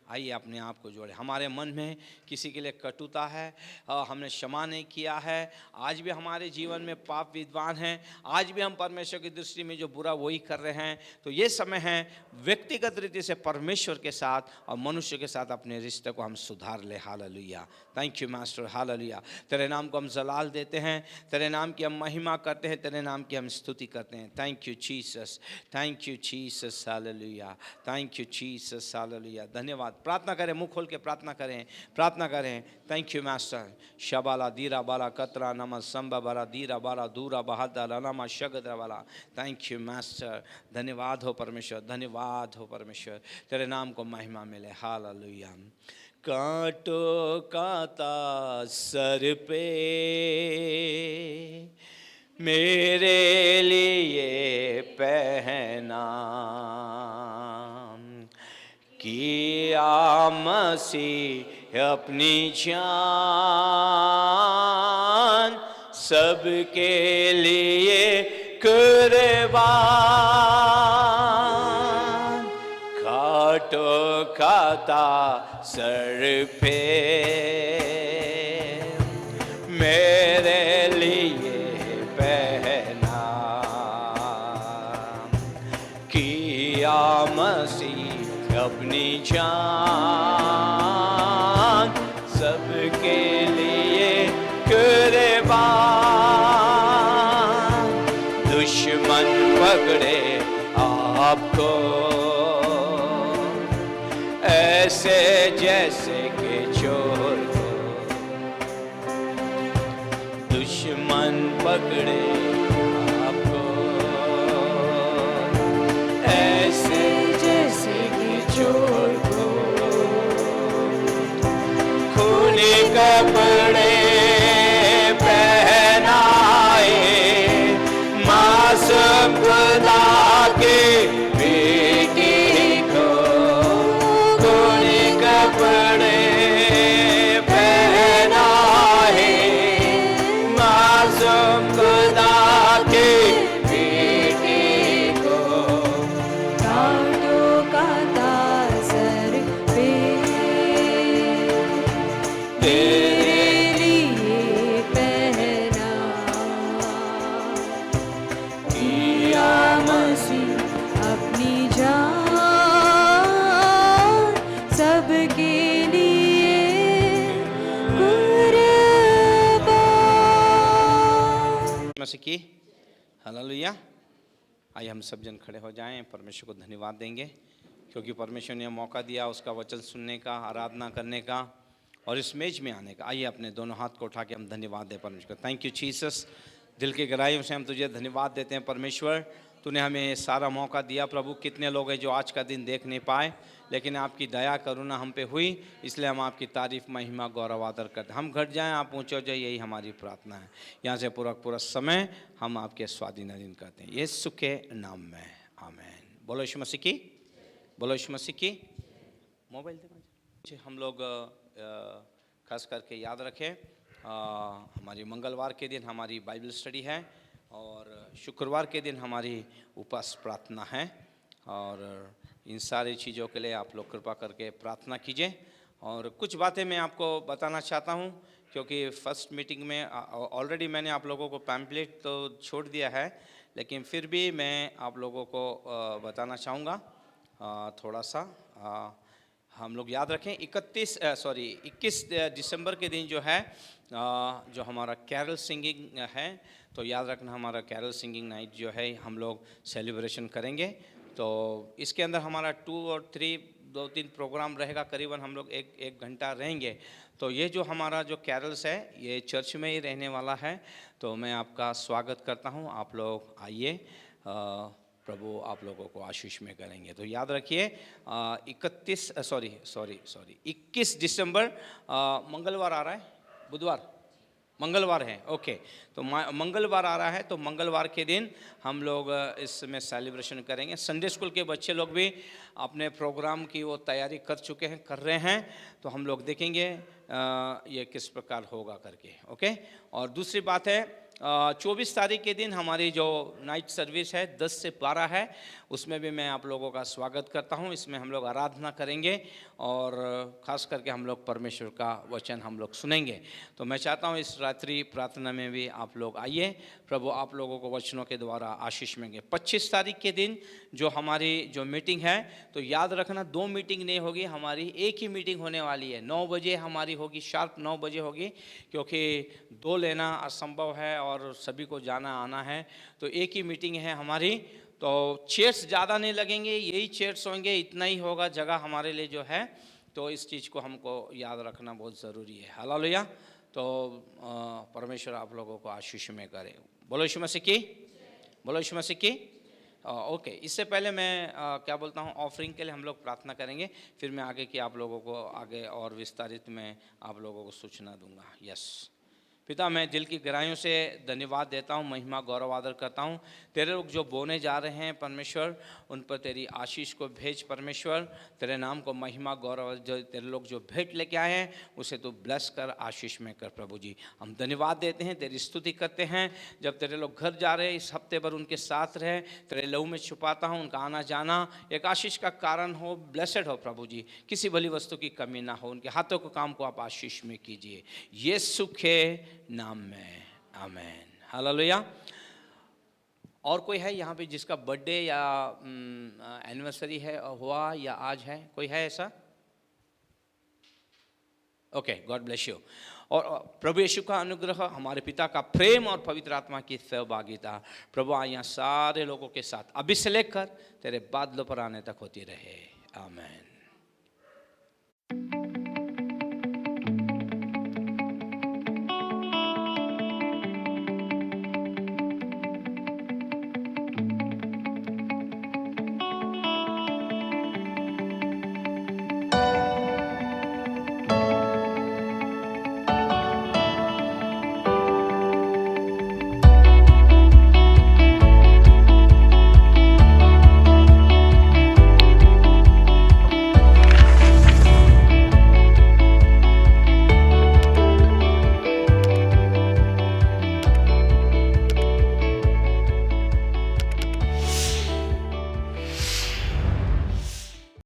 S2: आइए अपने आप को जोड़े। हमारे मन में किसी के लिए कटुता है, हमने क्षमा नहीं किया है, आज भी हमारे जीवन में पाप विद्वान हैं, आज भी हम परमेश्वर की दृष्टि में जो बुरा वही कर रहे हैं, तो ये समय है व्यक्तिगत रीति से परमेश्वर के साथ और मनुष्य के साथ अपने रिश्ते को हम सुधार ले। Hallelujah. Thank you master. Hallelujah. तेरे नाम को हम जलाल देते हैं, तेरे नाम की हम महिमा करते हैं, तेरे नाम की हम स्तुति करते हैं। Thank you Jesus, thank you Jesus. Hallelujah, thank you Jesus. Hallelujah. धन्यवाद। प्रार्थना करें, मुंह खोल के प्रार्थना करें, प्रार्थना करें। Thank you master. शबाला दीरा बाला कतरा नमा संबा बाला दीरा बाला दूरा बहादा नमा शगद्रा वाला। Thank you master. धन्यवाद हो परमेश्वर, धन्यवाद हो परमेश्वर, तेरे नाम को महिमा मिले। हालेलुया। कांटों का ताज सर पे मेरे लिए पहना, किया मसीह अपनी जान सबके लिए कुर्बान। कांटों का ताज सर पे मेरे लिए पहना, किया मसीह अपनी जान सबके लिए कुर्बान। दुश्मन पकड़े आपको ऐसे जैसे कि चोर को, दुश्मन पकड़े आपको ऐसे जैसे कि चोर को, खूनी कपड़े पहनाए मासूम खुदा के बेटी को, खूनी कपड़े पहनाए मासूम खुदा मसीह की हालेलुया। आइए हम सब जन खड़े हो जाएं, परमेश्वर को धन्यवाद देंगे क्योंकि परमेश्वर ने मौका दिया उसका वचन सुनने का, आराधना करने का और इस मेज में आने का। आइए अपने दोनों हाथ को उठा के हम धन्यवाद दें परमेश्वर को। Thank you Jesus. दिल की गहराइयों से हम तुझे धन्यवाद देते हैं परमेश्वर, तूने हमें सारा मौका दिया प्रभु। कितने लोग हैं जो आज का दिन देख नहीं पाए, लेकिन आपकी दया करुणा हम पे हुई, इसलिए हम आपकी तारीफ महिमा गौरव आदर करते हैं। हम घट जाएं, आप ऊंचे हो जाए, यही हमारी प्रार्थना है। यहाँ से पूरा समय हम आपके स्वाधीन करते हैं यीशु के नाम में, आमीन। बोलो यीशु मसीह की, बोलो यीशु मसीह की। मोबाइल दे हम लोग खास करके याद रखें, हमारी मंगलवार के दिन हमारी बाइबल स्टडी है और शुक्रवार के दिन हमारी उपवास प्रार्थना है। और इन सारी चीज़ों के लिए आप लोग कृपा करके प्रार्थना कीजिए। और कुछ बातें मैं आपको बताना चाहता हूँ क्योंकि फर्स्ट मीटिंग में ऑलरेडी मैंने आप लोगों को पैम्पलेट तो छोड़ दिया है, लेकिन फिर भी मैं आप लोगों को बताना चाहूँगा थोड़ा सा। हम लोग याद रखें 21 दिसंबर के दिन जो है जो हमारा कैरल सिंगिंग है, तो याद रखना हमारा कैरल सिंगिंग नाइट जो है हम लोग सेलिब्रेशन करेंगे। तो इसके अंदर हमारा 2 और 3 प्रोग्राम रहेगा, करीबन हम लोग एक घंटा रहेंगे। तो ये जो हमारा जो कैरल्स है ये चर्च में ही रहने वाला है। तो मैं आपका स्वागत करता हूँ, आप लोग आइए, प्रभु आप लोगों को आशीष में करेंगे। तो याद रखिए 21 दिसंबर मंगलवार आ रहा है, बुधवार मंगलवार है, ओके। तो मंगलवार आ रहा है, तो मंगलवार के दिन हम लोग इसमें सेलिब्रेशन करेंगे। संडे स्कूल के बच्चे लोग भी अपने प्रोग्राम की वो तैयारी कर रहे हैं। तो हम लोग देखेंगे ये किस प्रकार होगा करके, ओके। और दूसरी बात है 24 तारीख के दिन हमारी जो नाइट सर्विस है 10 से 12 है, उसमें भी मैं आप लोगों का स्वागत करता हूं। इसमें हम लोग आराधना करेंगे और ख़ास करके हम लोग परमेश्वर का वचन हम लोग सुनेंगे। तो मैं चाहता हूं इस रात्रि प्रार्थना में भी आप लोग आइए, प्रभु आप लोगों को वचनों के द्वारा आशीष देंगे। 25 तारीख के दिन जो हमारी जो मीटिंग है, तो याद रखना 2 मीटिंग नहीं होगी, हमारी एक ही मीटिंग होने वाली है। 9 बजे हमारी होगी, शार्प 9 बजे होगी, क्योंकि 2 लेना असंभव है और सभी को जाना आना है। तो एक ही मीटिंग है हमारी। तो चेयर्स ज़्यादा नहीं लगेंगे, यही चेयर्स होंगे, इतना ही होगा जगह हमारे लिए जो है। तो इस चीज़ को हमको याद रखना बहुत ज़रूरी है। हालेलुया। तो परमेश्वर आप लोगों को आशीष में करे। बोलो यीशु मसीह की, बोलो यीशु मसीह की। ओके, इससे पहले मैं क्या बोलता हूँ, ऑफरिंग के लिए हम लोग प्रार्थना करेंगे, फिर मैं आगे की आप लोगों को आगे और विस्तारित में आप लोगों को सूचना दूंगा। यस पिता, मैं दिल की गहराइयों से धन्यवाद देता हूँ, महिमा गौरव आदर करता हूँ। तेरे लोग जो बोने जा रहे हैं परमेश्वर, उन पर तेरी आशीष को भेज परमेश्वर। तेरे नाम को महिमा गौरव, जो तेरे लोग जो भेंट लेके आए हैं उसे तू ब्लेस कर, आशीष में कर प्रभु जी। हम धन्यवाद देते हैं, तेरी स्तुति करते हैं। जब तेरे लोग घर जा रहे हैं, इस हफ्ते भर उनके साथ रहे, तेरे लहू में छुपाता हूँ। उनका आना जाना एक आशीष का कारण हो, ब्लेसड हो प्रभु जी। किसी भली वस्तु की कमी ना हो, उनके हाथों के काम को आप आशीष में कीजिए, यीशु के नाम में, आमीन। हालेलुया। और कोई है यहाँ पे जिसका बर्थडे या एनिवर्सरी है हुआ या आज है? कोई है ऐसा? Okay, God bless you. और प्रभु यीशु का अनुग्रह, हमारे पिता का प्रेम और पवित्र आत्मा की सहभागिता प्रभु यहाँ सारे लोगों के साथ अभी से लेकर तेरे बादलों पर आने तक होती रहे, आमीन।